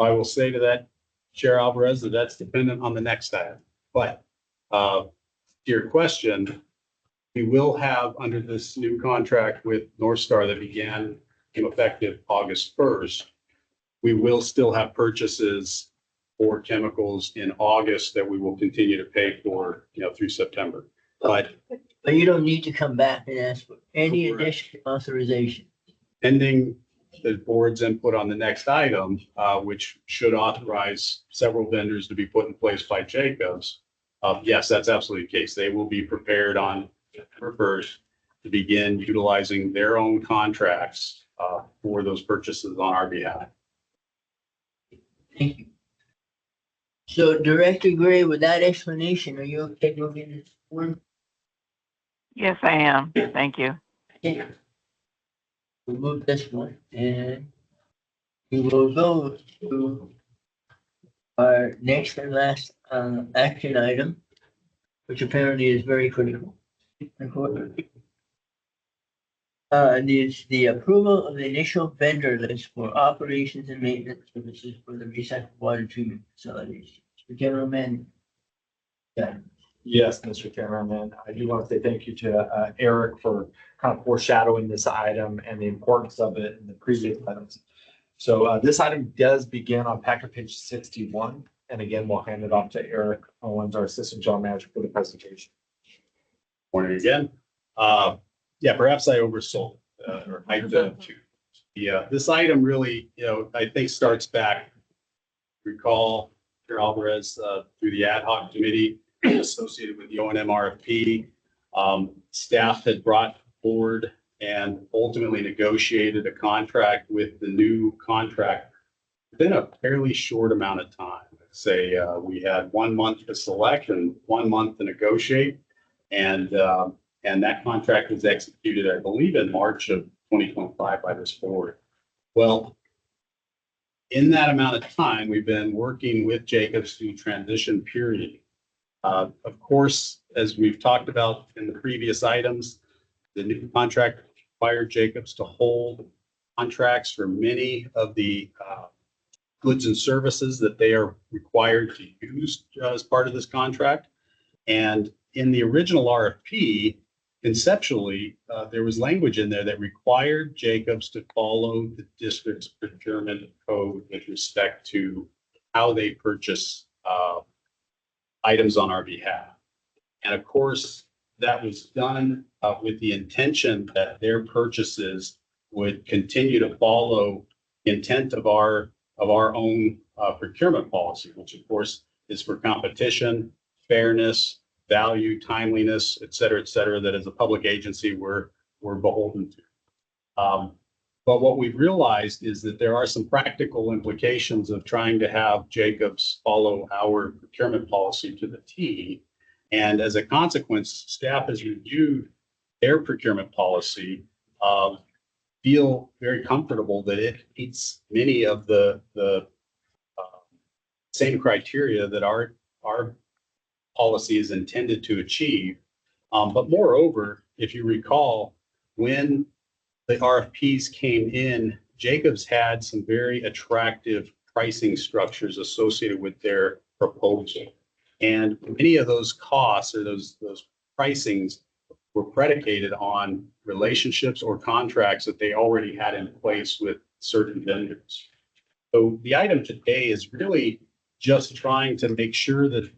I will say to that, Chair Alvarez, that that's dependent on the next item. But to your question, we will have under this new contract with North Star that began effective August 1st, we will still have purchases for chemicals in August that we will continue to pay for, through September. But you don't need to come back and ask for any Correct. additional authorization. pending the board's input on the next item, which should authorize several vendors to be put in place by Jacobs. Yes, that's absolutely the case. They will be prepared on September 1st to begin utilizing their own contracts for those purchases on our behalf. Thank you. So Director Gray, with that explanation, are you okay moving this forward? Yes, I am. Thank you. Yeah. We'll move this one and we will go to our next and last action item, which apparently is very critical. Is the approval of the initial vendor list for operations and maintenance services for the recycled water treatment facilities. The general manager. Yeah. Yes, Mr. Cameraman, I do want to say thank you to Eric for kind of foreshadowing this item and the importance of it in the previous items. So this item does begin on packet page 61. And again, we'll hand it off to Eric Owens, our Assistant General Manager, for the presentation. Morning again. Yeah, perhaps I oversold or hyped it up too. Yeah, this item really, I think starts back, recall Chair Alvarez through the ad hoc committee associated with the O&M RFP. Staff had brought forward and ultimately negotiated a contract with the new contractor within a fairly short amount of time. Say we had 1 month to select and 1 month to negotiate. And that contract was executed, I believe, in March of 2025 by this board. Well, in that amount of time, we've been working with Jacobs through transition period. Of course, as we've talked about in the previous items, the new contract required Jacobs to hold contracts for many of the goods and services that they are required to use as part of this contract. And in the original RFP, conceptually, there was language in there that required Jacobs to follow the district's procurement code with respect to how they purchase items on our behalf. And of course, that was done with the intention that their purchases would continue to follow the intent of our own procurement policy, which of course is for competition, fairness, value, timeliness, et cetera, that as a public agency, we're beholden to. But what we've realized is that there are some practical implications of trying to have Jacobs follow our procurement policy to the T. And as a consequence, staff has reviewed their procurement policy, feel very comfortable that it meets many of the same criteria that our policy is intended to achieve. But moreover, if you recall, when the RFPs came in, Jacobs had some very attractive pricing structures associated with their proposal. And many of those costs or those pricings were predicated on relationships or contracts that they already had in place with certain vendors. So the item today is really just trying to make sure that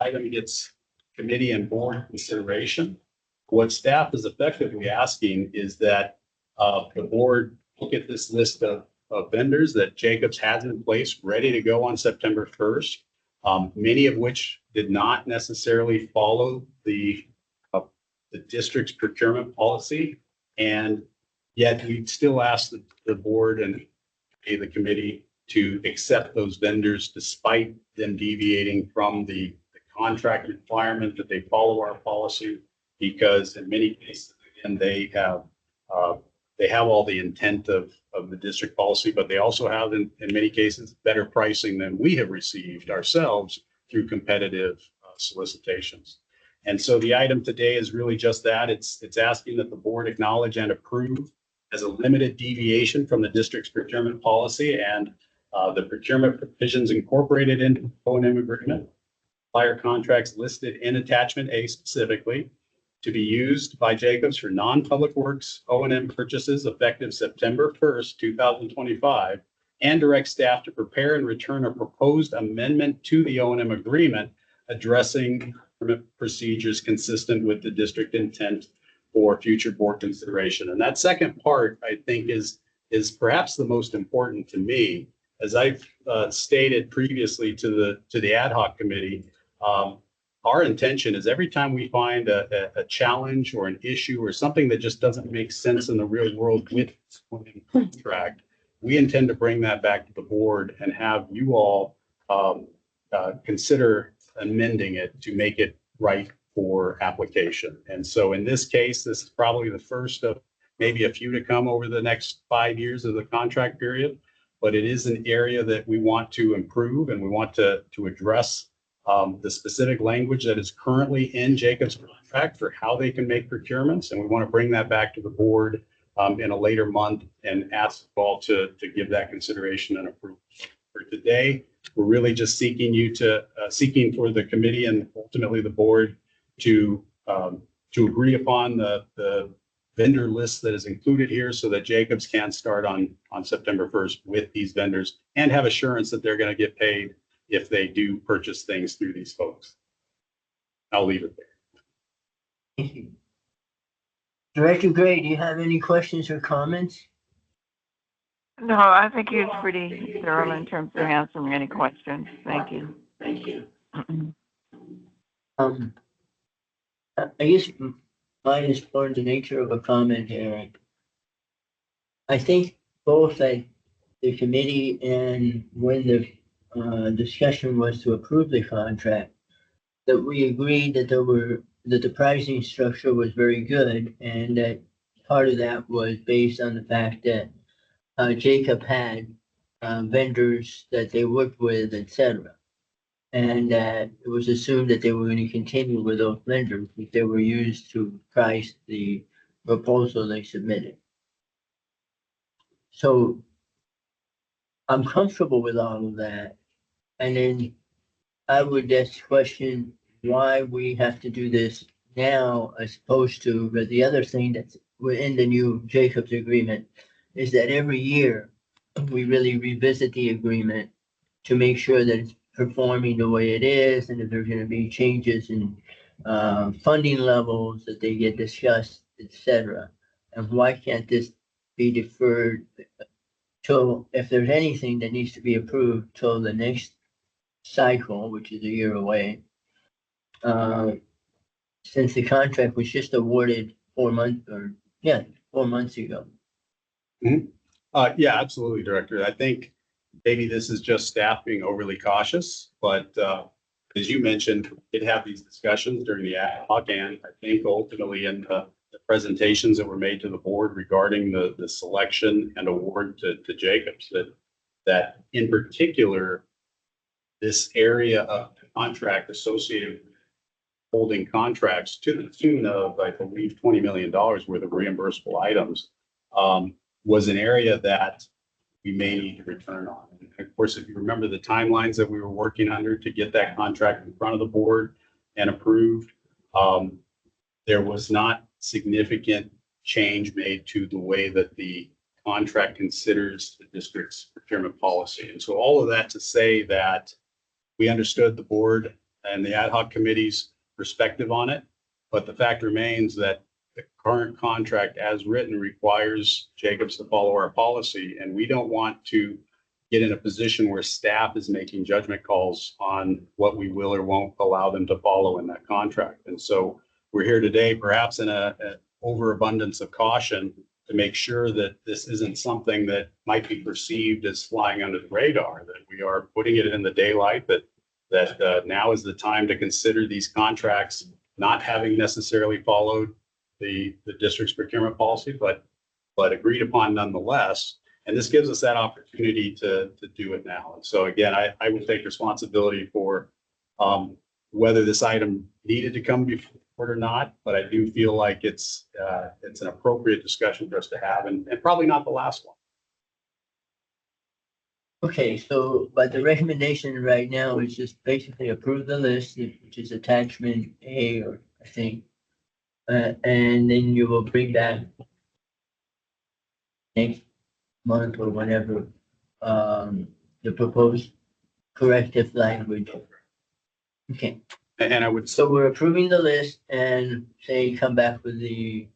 item gets committee and board consideration. What staff is effectively asking is that the board look at this list of vendors that Jacobs has in place ready to go on September 1st, many of which did not necessarily follow the district's procurement policy. And yet we still ask the board and the committee to accept those vendors despite them deviating from the contract requirement that they follow our policy, because in many cases, again, they have all the intent of the district policy, but they also have in many cases better pricing than we have received ourselves through competitive solicitations. And so the item today is really just that. It's asking that the board acknowledge and approve as a limited deviation from the district's procurement policy and the procurement provisions incorporated into the O&M agreement, supplier contracts listed in attachment A specifically, to be used by Jacobs for non-public works O&M purchases effective September 1st, 2025, and direct staff to prepare and return a proposed amendment to the O&M agreement addressing procedures consistent with the district intent for future board consideration. And that second part, I think, is perhaps the most important to me. As I've stated previously to the ad hoc committee, our intention is every time we find a challenge or an issue or something that just doesn't make sense in the real world with this contract, we intend to bring that back to the board and have you all consider amending it to make it right for application. And so in this case, this is probably the first of maybe a few to come over the next 5 years of the contract period, but it is an area that we want to improve and we want to address the specific language that is currently in Jacobs' contract for how they can make procurements. And we want to bring that back to the board in a later month and ask you all to give that consideration and approval. For today, we're really just seeking for the committee and ultimately the board to agree upon the vendor list that is included here so that Jacobs can start on September 1st with these vendors and have assurance that they're going to get paid if they do purchase things through these folks. I'll leave it there. Director Gray, do you have any questions or comments? No, I think he was pretty thorough in terms of answering any questions. Thank you. I guess mine is more in the nature of a comment, Eric. I think both at the committee and when the discussion was to approve the contract, that we agreed that that the pricing structure was very good, and that part of that was based on the fact that Jacob had vendors that they worked with, etc. And that it was assumed that they were going to continue with those vendors if they were used to price the proposal they submitted. So I'm comfortable with all of that. And then I would just question why we have to do this now as opposed to, but the other thing that's within the new Jacobs agreement is that every year we really revisit the agreement to make sure that it's performing the way it is, and if there's going to be changes in funding levels that they get discussed, etc. And why can't this be deferred till, if there's anything that needs to be approved till the next cycle, which is a year away? Since the contract was just awarded 4 months ago. Yeah, absolutely, Director. I think maybe this is just staff being overly cautious, but as you mentioned, we did have these discussions during the ad hoc, and I think ultimately in the presentations that were made to the board regarding the selection and award to Jacobs, that in particular, this area of contract associated with holding contracts to the tune of, I believe, $20 million worth of reimbursable items was an area that we may need to return on. And of course, if you remember the timelines that we were working under to get that contract in front of the board and approved, there was not significant change made to the way that the contract considers the district's procurement policy. And so all of that to say that we understood the board and the ad hoc committee's perspective on it, but the fact remains that the current contract as written requires Jacobs to follow our policy, and we don't want to get in a position where staff is making judgment calls on what we will or won't allow them to follow in that contract. And so we're here today, perhaps in an overabundance of caution, to make sure that this isn't something that might be perceived as flying under the radar, that we are putting it in the daylight, that now is the time to consider these contracts not having necessarily followed the district's procurement policy, but agreed upon nonetheless. And this gives us that opportunity to do it now. And so again, I will take responsibility for whether this item needed to come before or not, but I do feel like it's an appropriate discussion for us to have, and probably not the last one. Okay, so, but the recommendation right now is just basically approve the list, which is attachment A, or I think. And then you will bring back next month or whenever, the proposed corrective language. Okay, And I would so we're approving the list and say, come back with the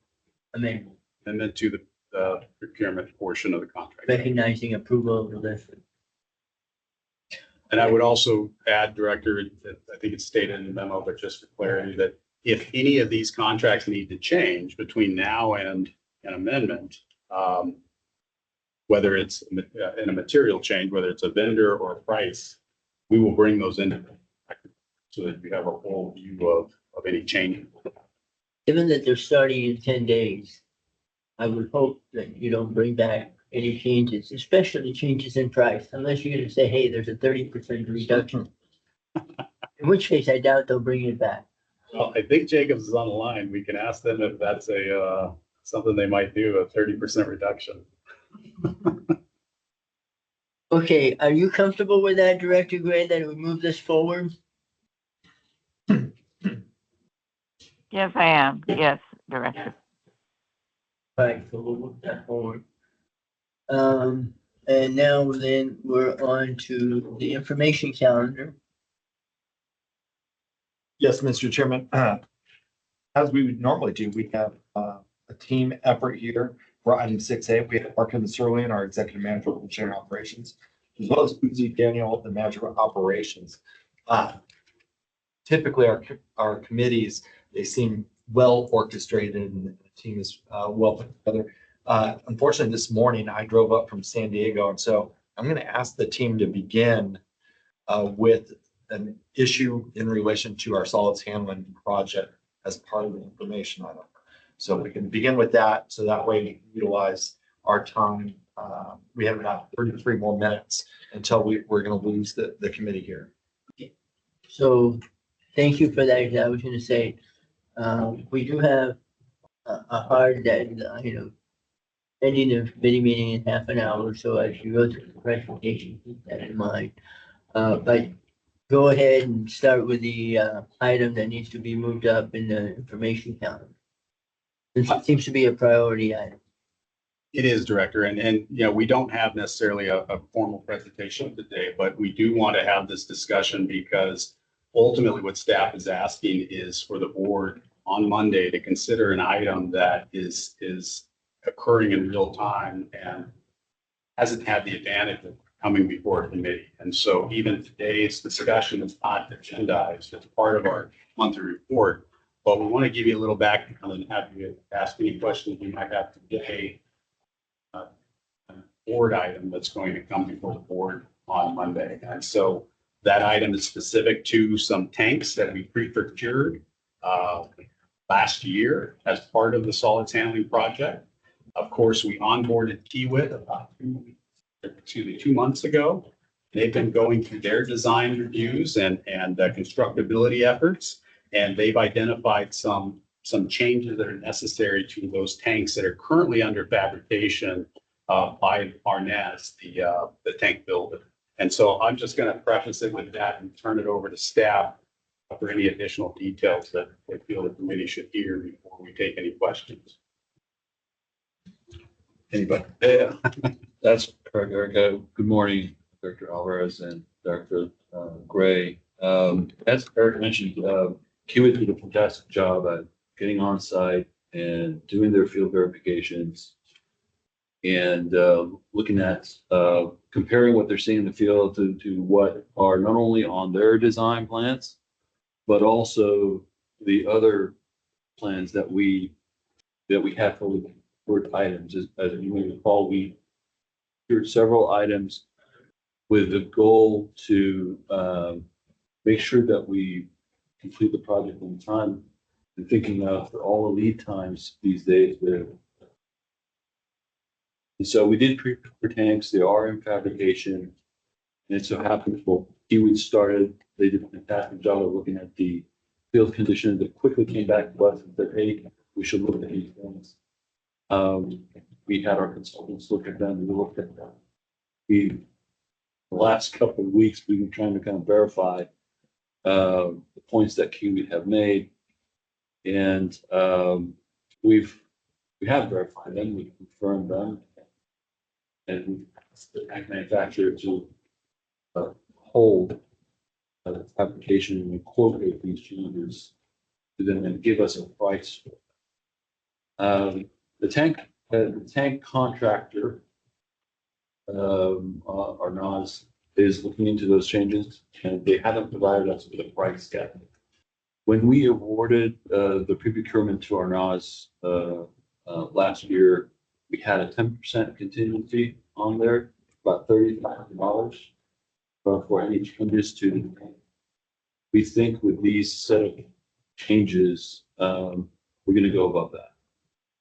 amendment, amend to the procurement portion of the contract. recognizing approval of the list. And I would also add, Director, I think it's stated in the memo, but just for clarity, that if any of these contracts need to change between now and an amendment, whether it's in a material change, whether it's a vendor or a price, we will bring those in so that you have a full view of any change. Given that they're starting in 10 days, I would hope that you don't bring back any changes, especially changes in price, unless you're gonna say, hey, there's a 30% reduction. In which case, I doubt they'll bring it back. Well, I think Jacobs is on the line. We can ask them if that's something they might do, a 30% reduction. Okay, are you comfortable with that, Director Gray, that we move this forward? Yes, I am. Yes, Director. Right, so we'll move that forward. And now then we're on to the information calendar. Yes, Mr. Chairman. As we would normally do, we have a team effort here for item 6A. We have Arkin Surley, our executive manager of engineering operations, as well as Uzi Daniel, the manager of operations. Typically, our committees, they seem well orchestrated and the team is well put together. Unfortunately, this morning I drove up from San Diego, and so I'm going to ask the team to begin with an issue in relation to our solids handling project as part of the information item. So we can begin with that, so that way we can utilize our time. We have about 33 more minutes until we're going to lose the committee here. So thank you for that. I was gonna say, we do have a hard deadline, ending the committee meeting in half an hour, so as you go through the presentation, keep that in mind. But go ahead and start with the item that needs to be moved up in the information calendar. This seems to be a priority item. It is, Director, and we don't have necessarily a formal presentation today, but we do want to have this discussion because ultimately what staff is asking is for the board on Monday to consider an item that is occurring in real time and hasn't had the advantage of coming before a committee. And so even today's discussion is not agendized as part of our monthly report, but we want to give you a little background and have you ask any questions you might have today. A board item that's going to come before the board on Monday. And so that item is specific to some tanks that we pre-procured last year as part of the solids handling project. Of course, we onboarded Kiewit about 2 months ago. They've been going through their design reviews and constructability efforts, and they've identified some changes that are necessary to those tanks that are currently under fabrication by Arnaz, the tank builder. And so I'm just going to preface it with that and turn it over to staff for any additional details that they feel the committee should hear before we take any questions. Anybody? Yeah, that's correct, Erica. Good morning, Director Alvarez and Dr. Gray. As Eric mentioned, Kiewit did a fantastic job at getting on site and doing their field verifications and looking at comparing what they're seeing in the field to what are not only on their design plans, but also the other plans that we have for items. As you may recall, we secured several items with the goal to make sure that we complete the project in time, and thinking of all the lead times these days with. And so we did for tanks. They are in fabrication, and it so happens Kiewit started. They did a fantastic job of looking at the field conditions. That quickly came back to us and said, "Hey, we should look at these things." We had our consultants look at them. We looked at them. The last couple of weeks, we've been trying to kind of verify the points that Kiewit have made, and we have verified them. We confirmed them, and we asked the tank manufacturer to hold the application and incorporate these changes to them and give us a price. The tank contractor, Arnaz, is looking into those changes, and they haven't provided us with a price yet. When we awarded the pre-procurement to Arnaz last year, we had a 10% contingency on there, about $30,000 for any changes to the tank. We think with these set of changes, we're going to go above that.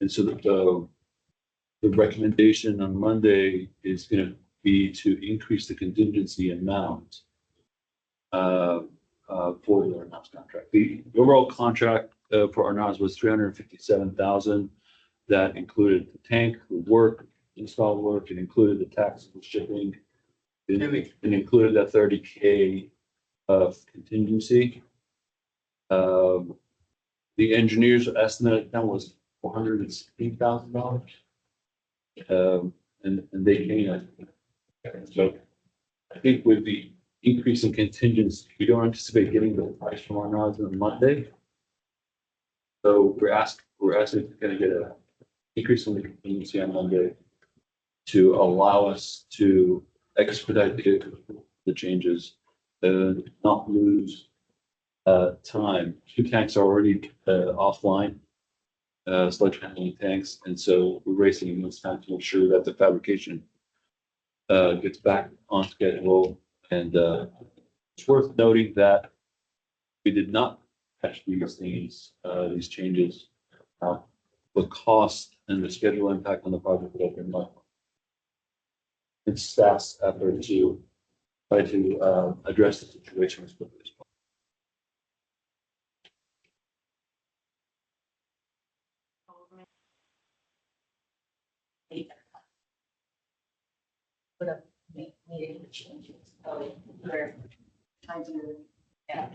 And so the recommendation on Monday is going to be to increase the contingency amount for the Arnaz contract. The overall contract for Arnaz was $357,000. That included the tank, the work, install work. It included the taxable shipping. It included that $30,000 of contingency. The engineer's estimate that was $460,000. And they came in. So I think with the increase in contingents, we don't anticipate getting the price from Arnaud's on Monday. So we're actually going to get an increase in the contingency on Monday to allow us to expedite the changes and not lose time. 2 tanks are already offline, sludge handling tanks, and so we're racing against time to ensure that the fabrication gets back on schedule. And it's worth noting that we did not catch these changes. The cost and the schedule impact on the project would have been much. It's staff's effort to try to address the situation as quickly as possible. Put up meeting changes. So we're trying to, yeah.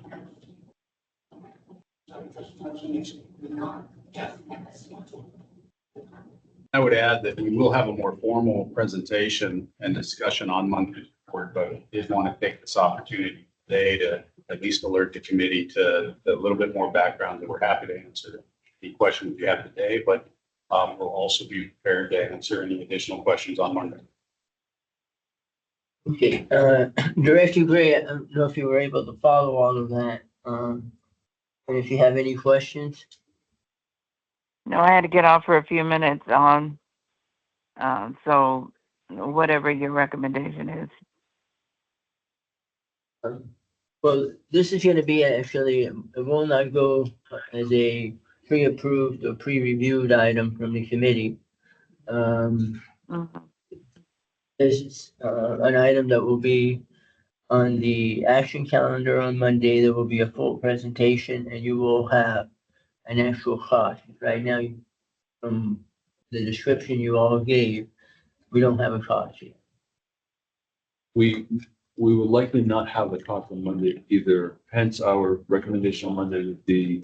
I would add that we will have a more formal presentation and discussion on Monday's report, but I did want to take this opportunity today to at least alert the committee to a little bit more background, that we're happy to answer any questions you have today, but we'll also be prepared to answer any additional questions on Monday. Okay, Director Gray, I don't know if you were able to follow all of that. And if you have any questions, No, I had to get off for a few minutes on, so whatever your recommendation is. well, this is gonna be actually, it will not go as a pre-approved or pre-reviewed item from the committee. Mhm. This is, an item that will be on the action calendar on Monday. There will be a full presentation and you will have an actual cost. Right now, from the description you all gave, we don't have a cost yet. We will likely not have the cost on Monday either, hence our recommendation on Monday would be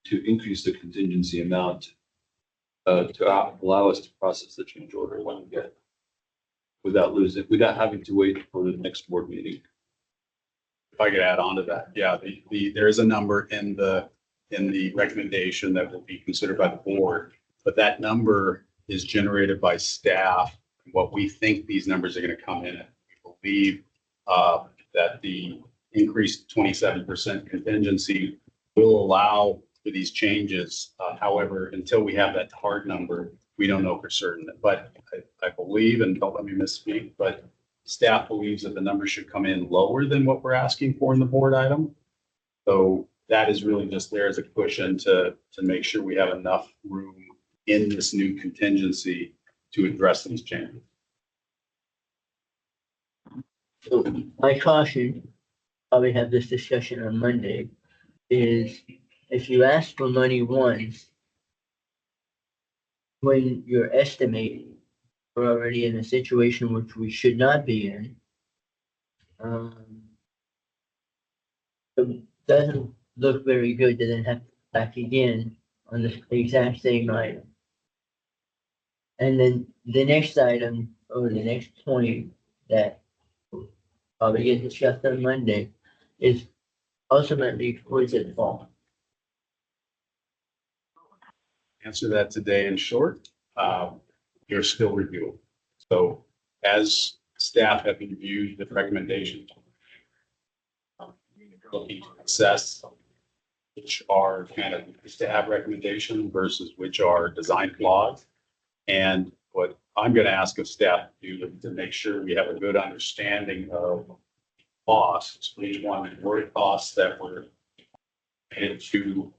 to increase the contingency amount to allow us to process the change order when we get it, without having to wait for the next board meeting. If I could add on to that, yeah, there is a number in the recommendation that will be considered by the board, but that number is generated by staff. What we think these numbers are going to come in at. We believe that the increased 27% contingency will allow for these changes. However, until we have that hard number, we don't know for certain. But I believe, and don't let me misspeak, but staff believes that the number should come in lower than what we're asking for in the board item. So that is really just there as a cushion to make sure we have enough room in this new contingency to address these changes. So my caution, probably have this discussion on Monday, is if you ask for money once, when you're estimating, we're already in a situation which we should not be in. It doesn't look very good to then have to back again on the exact same item. And then the next item, or the next point that probably get discussed on Monday is ultimately, where's it fall? Answer that today in short, you're still reviewing. So as staff have reviewed the recommendations, looking to assess which are kind of nice to have recommendation versus which are design flaws. And what I'm going to ask of staff to do to make sure we have a good understanding of costs, each one were costs that were related to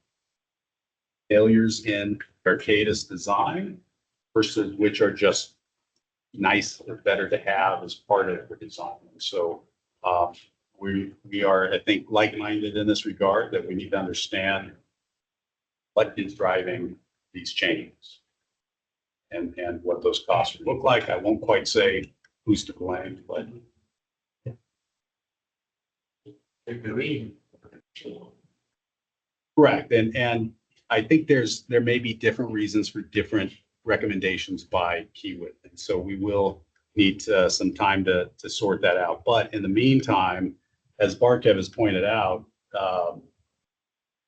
failures in Arcadis design versus which are just nice or better to have as part of the design. So we are, I think, like-minded in this regard, that we need to understand what is driving these changes and what those costs look like. I won't quite say who's to blame, but There's a reason. correct. And I think there may be different reasons for different recommendations by Kiewit. And so we will need some time to sort that out. But in the meantime, as Barkev has pointed out,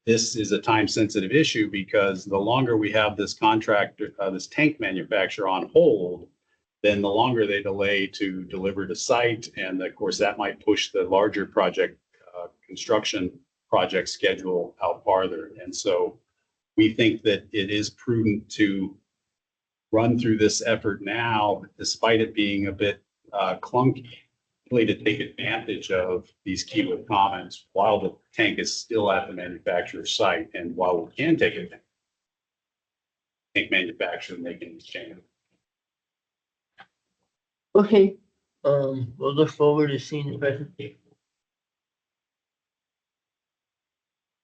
this is a time-sensitive issue because the longer we have this contractor, this tank manufacturer on hold, then the longer they delay to deliver to site. And of course, that might push the larger project construction project schedule out farther. And so we think that it is prudent to run through this effort now, despite it being a bit clunky, really to take advantage of these Kiewit comments while the tank is still at the manufacturer's site. And while we can take it, tank manufacturer making this change. Okay, we'll look forward to seeing the presentation.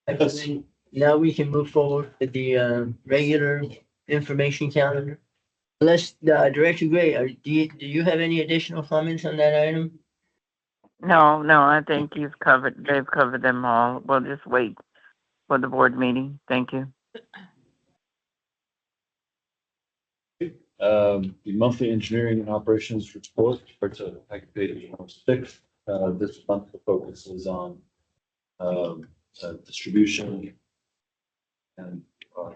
Actually, now we can move forward with the regular information calendar. Unless, Director Gray, do you have any additional comments on that item? No, I think they've covered them all. We'll just wait for the board meeting. Thank you. The monthly engineering and operations report, starts at packet page 106. This month the focus is on distribution and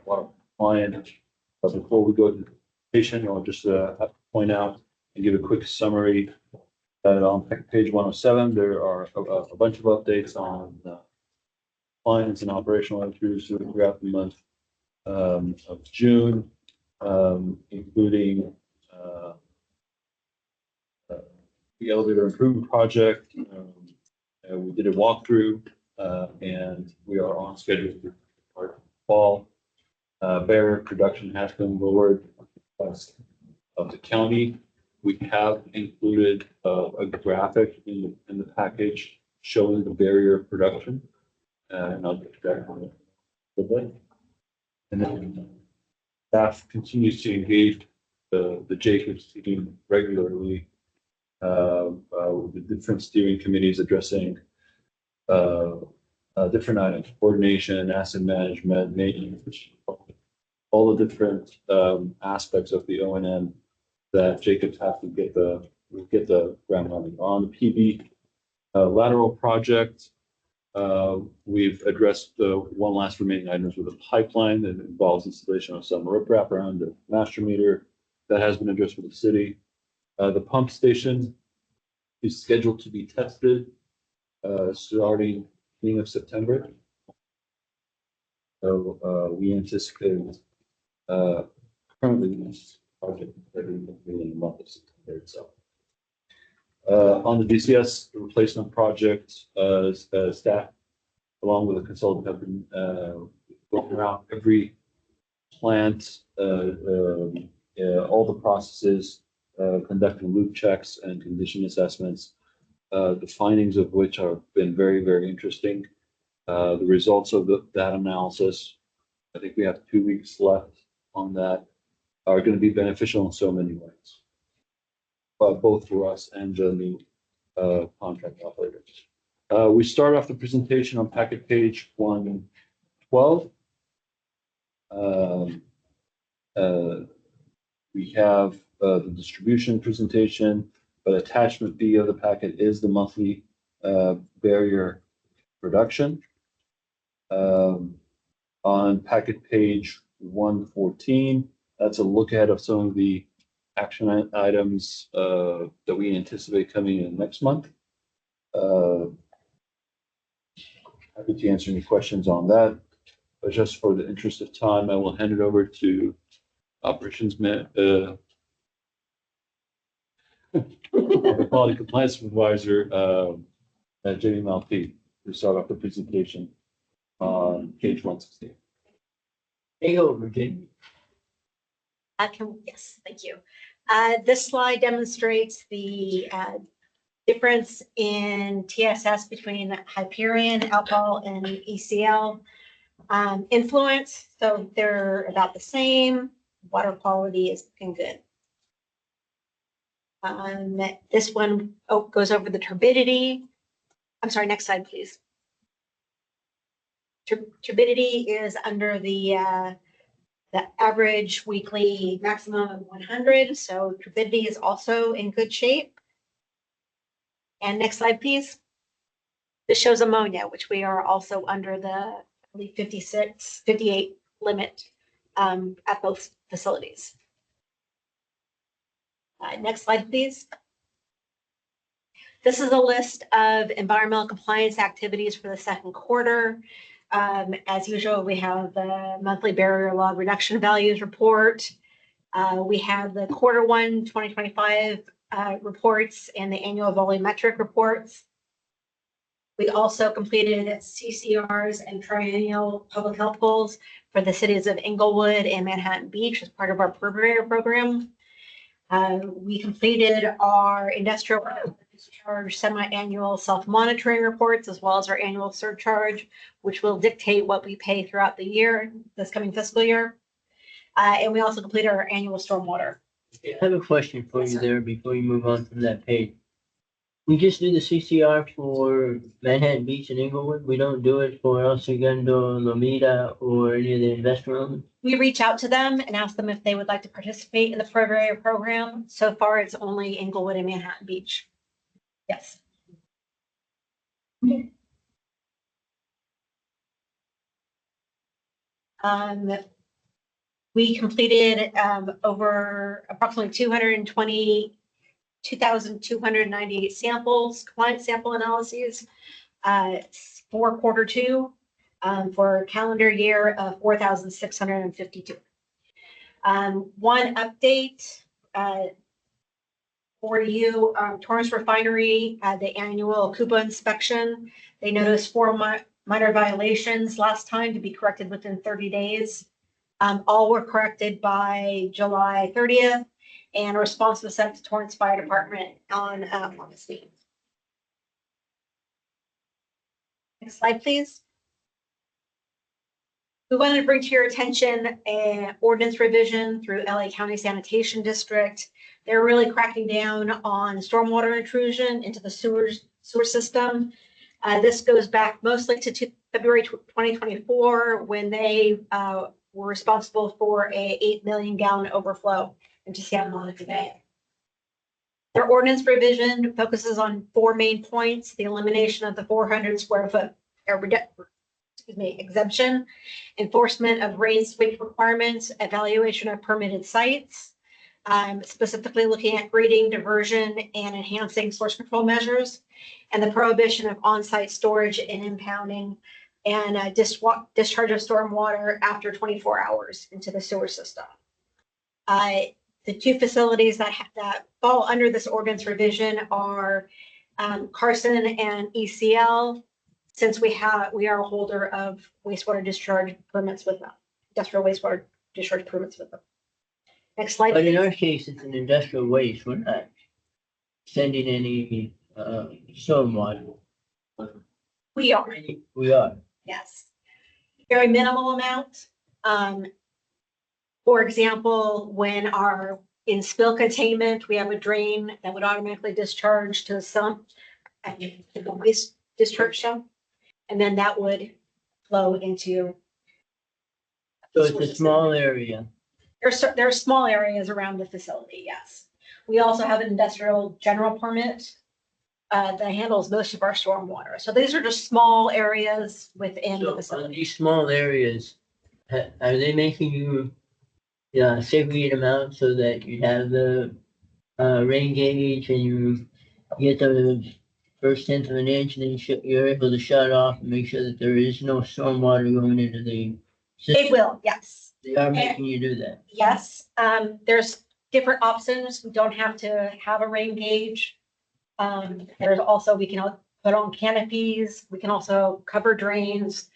water compliance. But before we go to the presentation, I'll just point out and give a quick summary that on page 107, there are a bunch of updates on compliance and operational issues throughout the month of June, including the elevator improvement project. We did a walkthrough and we are on schedule for fall. Barrier production has been lowered of the county. We have included a graphic in the package showing the barrier production. And I'll get back on it a little bit. And then staff continues to engage the Jacobs team regularly with the different steering committees addressing different items, coordination, asset management, maintenance, all the different aspects of the O&M that Jacobs have to get the ground running on. The PB lateral project, we've addressed the one last remaining items with a pipeline that involves installation of some riprap around the master meter. That has been addressed with the city. The pump station is scheduled to be tested starting beginning of September. So we anticipate currently this project in the month of September itself. On the DCS replacement project, staff, along with a consultant, have been going around every plant, all the processes, conducting loop checks and condition assessments, the findings of which have been very, very interesting. The results of that analysis, I think we have 2 weeks left on that, are going to be beneficial in so many ways, both for us and the new contract operators. We start off the presentation on packet page 112. We have the distribution presentation, but attachment B of the packet is the monthly barrier production. On packet page 114, that's a look ahead of some of the action items that we anticipate coming in next month. Happy to answer any questions on that, but just for the interest of time, I will hand it over to operations quality compliance supervisor, Jamie Malfi, to start off the presentation on page 116. Take over, Jamie. Yes, thank you. This slide demonstrates the difference in TSS between Hyperion, Alcohol, and ECL influence. So they're about the same. Water quality is looking good. This one goes over the turbidity. I'm sorry, next slide, please. Turbidity is under the average weekly maximum of 100, so turbidity is also in good shape. And next slide, please. This shows ammonia, which we are also under the, I believe, 56, 58 limit at both facilities. Next slide, please. This is a list of environmental compliance activities for the second quarter. As usual, we have the monthly barrier log reduction values report. We have the quarter 1 2025 reports and the annual volumetric reports. We also completed CCRs and triennial public health goals for the cities of Inglewood and Manhattan Beach as part of our Purveyor program. We completed our industrial discharge semi-annual self-monitoring reports, as well as our annual surcharge, which will dictate what we pay throughout the year, this coming fiscal year. And we also completed our annual stormwater. I have a question for Yes, you sir. there before you move on from that page. We just do the CCR for Manhattan Beach and Inglewood. We don't do it for El Segundo, Lomita, or any of the investment owners. We reach out to them and ask them if they would like to participate in the Purveyor program. So far, it's only Inglewood and Manhattan Beach. Yes. We completed over approximately 2,298 samples, client sample analyses for quarter 2 for calendar year of 4,652. One update for you, Torrance Refinery had the annual Cuba inspection. They noticed 4 minor violations last time to be corrected within 30 days. All were corrected by July 30th, and a response was sent to Torrance Fire Department on August 8th. Next slide, please. We wanted to bring to your attention an ordinance revision through LA County Sanitation District. They're really cracking down on stormwater intrusion into the sewer system. This goes back mostly to February 2024, when they were responsible for a 8 million gallon overflow into Santa Monica Bay. Their ordinance revision focuses on 4 main points: the elimination of the 400 square foot exemption, enforcement of rain sweep requirements, evaluation of permitted sites, specifically looking at grading, diversion, and enhancing source control measures, and the prohibition of on-site storage and impounding, and discharge of stormwater after 24 hours into the sewer system. The 2 facilities that fall under this ordinance revision are Carson and ECL, since we are a holder of wastewater discharge permits with them, industrial wastewater discharge permits with them. Next slide. But in please. our case, it's an industrial waste. We're not sending any stormwater. We are, We are. yes. Very minimal amount. For example, when in spill containment, we have a drain that would automatically discharge to the sump, to the waste discharge sump, and then that would flow into. So it's a small area. There are small areas around the facility, yes. We also have an industrial general permit that handles most of our stormwater. So these are just small areas within the So on facility. these small areas, are they making you segregate them out so that you have the rain gauge and you get the first 1/10 of an inch, and then you're able to shut off and make sure that there is no stormwater going into the system? It will, yes. They are making you do that. Yes, there's different options. We don't have to have a rain gauge. There's also, we can put on canopies. We can also cover drains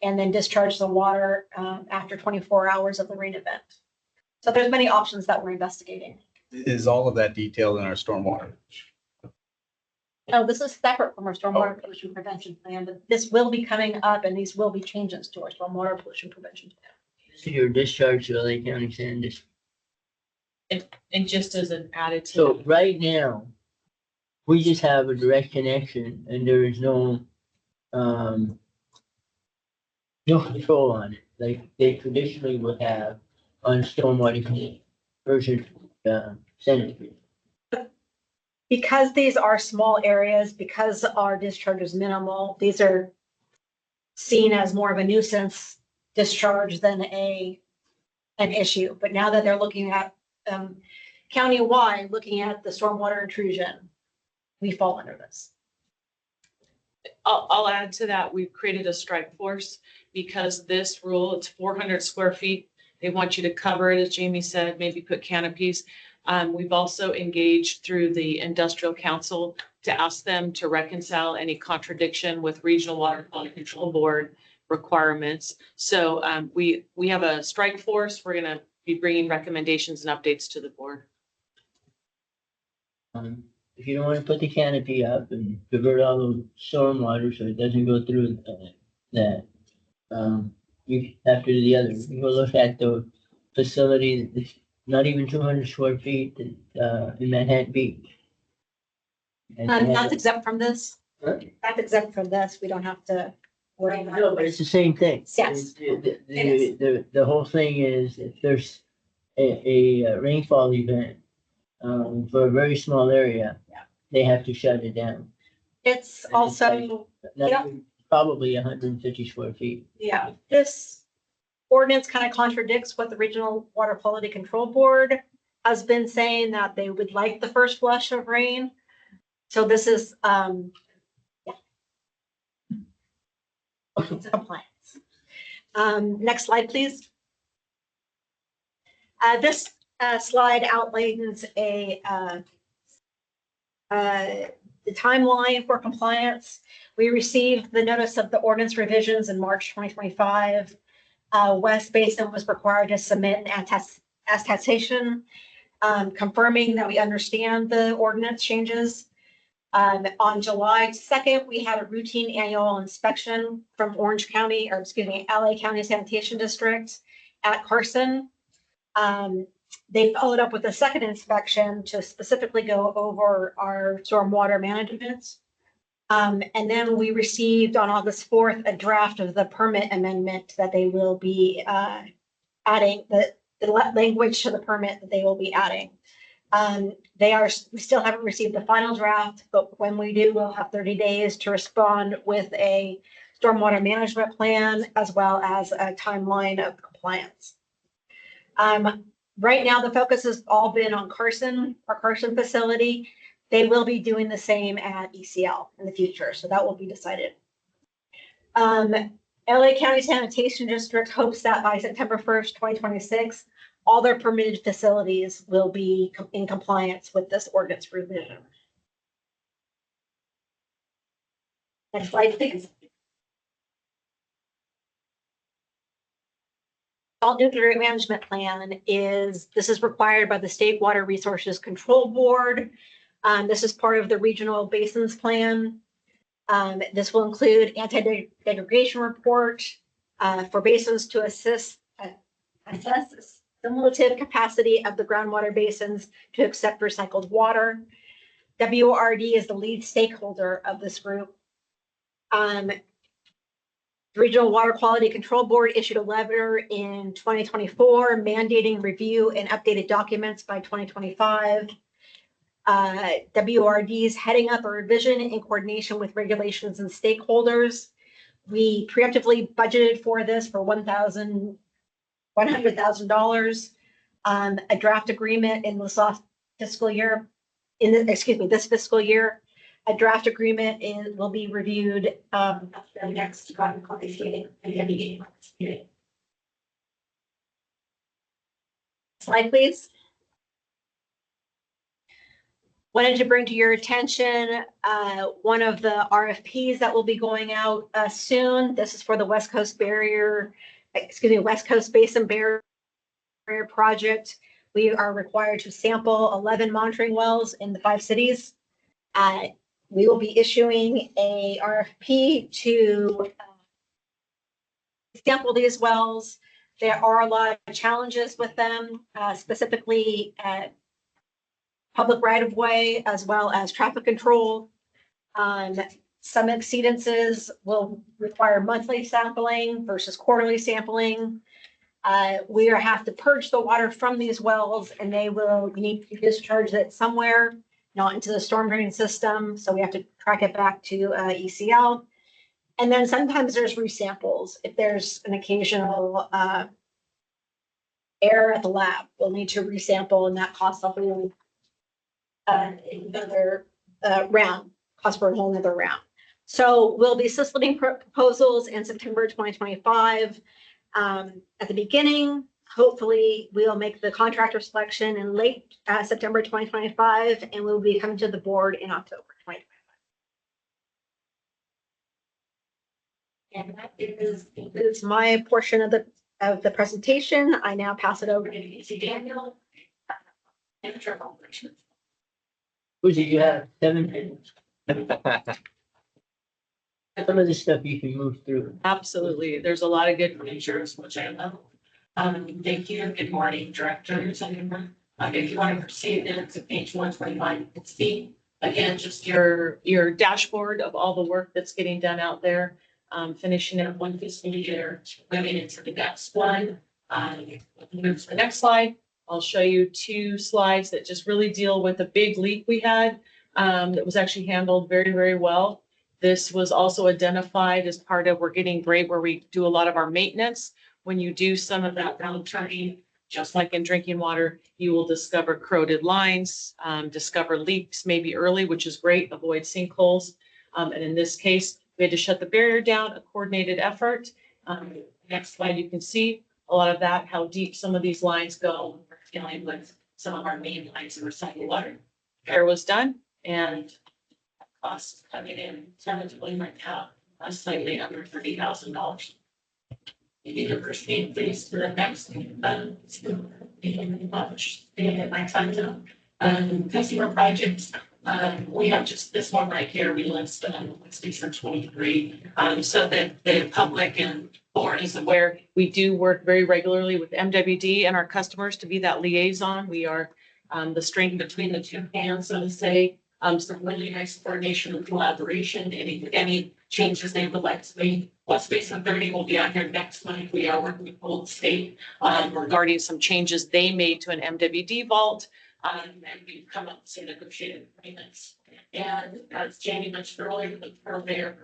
and then discharge the water after 24 hours of the rain event. So there's many options that we're investigating. Is all of that detailed in our stormwater? No, this is separate from our stormwater pollution prevention plan, but this will be coming up, and these will be changes to our stormwater pollution prevention plan. This is your discharge to LA County Sand District. And just as an additive. So right now, we just have a direct connection and there is no no control on it, like they traditionally would have on stormwater version, sanitary. Because these are small areas, because our discharge is minimal, these are seen as more of a nuisance discharge than an issue. But now that they're looking at, countywide, looking at the stormwater intrusion, we fall under this. I'll add to that, we've created a strike force because this rule, it's 400 square feet. They want you to cover it, as Jamie said, maybe put canopies. We've also engaged through the industrial council to ask them to reconcile any contradiction with regional water quality control board requirements. So we have a strike force. We're gonna be bringing recommendations and updates to the board. If you don't want to put the canopy up and divert all the stormwater so it doesn't go through that, you have to do the other. You go look at the facility that's not even 200 square feet in Manhattan Beach. And That's exempt from this. Huh? That's exempt from this. We don't have to worry No, about but it. it's the same thing. Yes. The whole thing is if there's a rainfall event, for a very small area, they have to shut it down. It's also, Not Yep. even- Probably 150 square feet. yeah, this ordinance kind of contradicts what the Regional Water Quality Control Board has been saying, that they would like the first flush of rain. So this is, it's compliance. Next slide, please. This slide outlines the timeline for compliance. We received the notice of the ordinance revisions in March 2025. West Basin was required to submit an attestation confirming that we understand the ordinance changes. On July 2nd, we had a routine annual inspection from Orange County, or excuse me, LA County Sanitation District at Carson. They followed up with a second inspection to specifically go over our stormwater management. And then we received on August 4th, a draft of the permit amendment that they will be adding, the language to the permit that they will be adding. We still haven't received the final draft, but when we do, we'll have 30 days to respond with a stormwater management plan as well as a timeline of compliance. Right now, the focus has all been on Carson, our Carson facility. They will be doing the same at ECL in the future, so that will be decided. LA County Sanitation District hopes that by September 1st, 2026, all their permitted facilities will be in compliance with this ordinance revision. Next slide, please. Salt nutrient management plan is required by the State Water Resources Control Board. This is part of the regional basins plan. This will include anti-degradation report for basins to assess cumulative capacity of the groundwater basins to accept recycled water. WRD is the lead stakeholder of this group. The Regional Water Quality Control Board issued a letter in 2024 mandating review and updated documents by 2025. WRD is heading up a revision in coordination with regulations and stakeholders. We preemptively budgeted for this for $100,000. A draft agreement in this fiscal year. This fiscal year. A draft agreement will be reviewed at the next meeting. Slide, please. Wanted to bring to your attention one of the RFPs that will be going out soon. This is for the West Coast Basin Barrier Project. We are required to sample 11 monitoring wells in the 5 cities. We will be issuing a RFP to sample these wells. There are a lot of challenges with them, specifically public right of way as well as traffic control. Some exceedances will require monthly sampling versus quarterly sampling. We have to purge the water from these wells and we need to discharge it somewhere, not into the storm drain system. So we have to track it back to ECL. And then sometimes there's resamples. If there's an occasional error at the lab, we'll need to resample, and that costs a whole another round, cost for a whole another round. So we'll be soliciting proposals in September 2025. At the beginning, hopefully we'll make the contractor selection in late September 2025, and we'll be coming to the board in October 2025. And that is my portion of the presentation. I now pass it over to Casey Daniel. Boozy, you have 7 minutes. Some of this stuff you can move through. Absolutely. There's a lot of good features, which I love. Thank you. Good morning, directors. If you want to proceed, then it's page 125. It's again, just your dashboard of all the work that's getting done out there. Finishing up one fiscal year, moving into the next one. Move to the next slide. I'll show you 2 slides that just really deal with the big leak we had that was actually handled very, very well. This was also identified as part of We're Getting Great, where we do a lot of our maintenance. When you do some of that ground turning, just like in drinking water, you will discover corroded lines, discover leaks maybe early, which is great, avoid sinkholes. And in this case, we had to shut the barrier down, a coordinated effort. Next slide, you can see a lot of that, how deep some of these lines go. We're dealing with some of our main lines of recycled water. Repair was done, and costs coming in tentatively right now, slightly under $30,000. You need to proceed please to the next, my time zone. Customer projects. We have just this one right here. We list station 23, so that the public and board is aware. We do work very regularly with MWD and our customers to be that liaison. We are the string between the 2 hands, so to say. Some really nice coordination and collaboration. Any changes they would like to make. West Basin 30 will be on here next month. We are working with Gold State regarding some changes they made to an MWD vault. And we've come up with some negotiated agreements. And as Jamie mentioned earlier, the purveyor,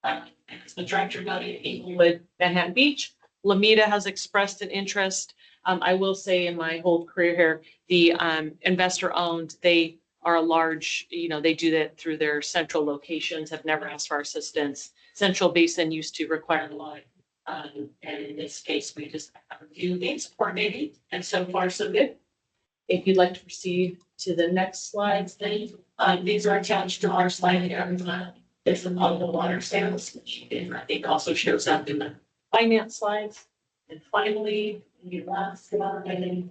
as the director noted, Inglewood, Manhattan Beach, Lamita has expressed an interest. I will say in my whole career here, the investor owned, they are a large, they do that through their central locations, have never asked for our assistance. Central Basin used to require a lot. And in this case, we just have a few things coordinated, and so far so good. If you'd like to proceed to the next slides, then these are attached to our slide here. It's the potable water sales, which I think also shows up in the finance slides. And finally, the last slide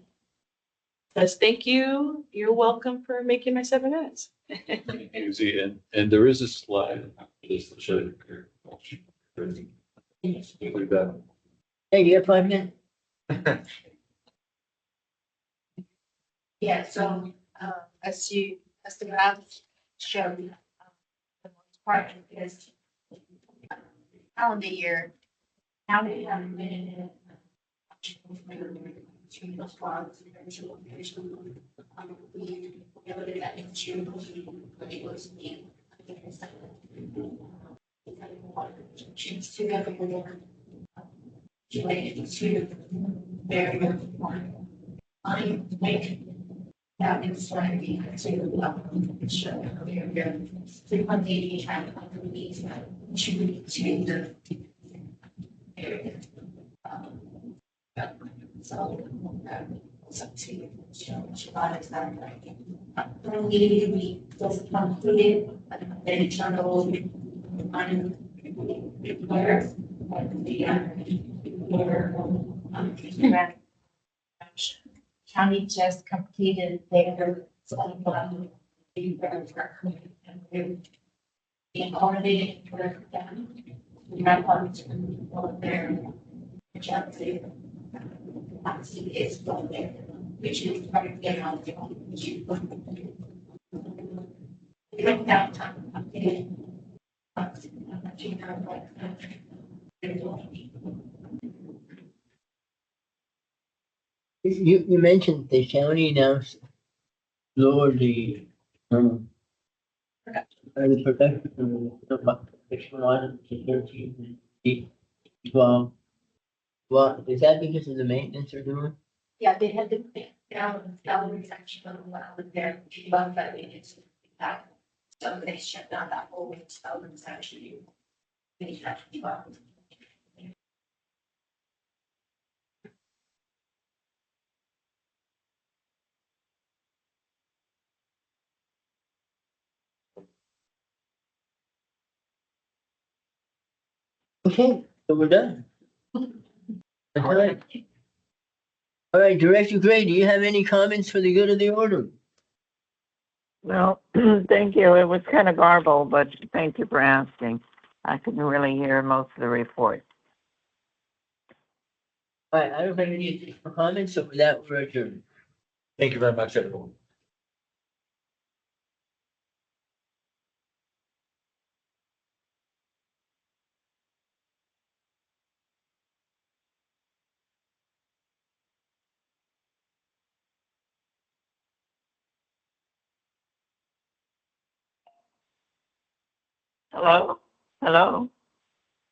says, thank you. You're welcome for making my 7 minutes. Easy, and there is a slide. Just to show you. Hey, you have 5 minutes? Yeah, so as the graph showed, the most part is calendar year. Now we have been choose to have very important. I make that is slightly to show here 380 and underneath to the area. So to show that we just completed an internal where county just completed their accommodating work done. We have on their objective. Is from there, which is part of getting out the downtown. You mentioned the county now lowered the, the protection of the fiction line to 13 feet. Well, is that because of the maintenance they're doing? Yeah, they had the down section of the well with their above that it's that. So they shut down that whole southern section. They had to well. Okay, so we're done. All right, Director Gray, do you have any comments for the good of the order? Well, thank you. It was kind of garbled, but thank you for asking. I couldn't really hear most of the report. All right, I don't have any additional comments, so with that, we're adjourned. Thank you very much, everyone. Hello? Hello?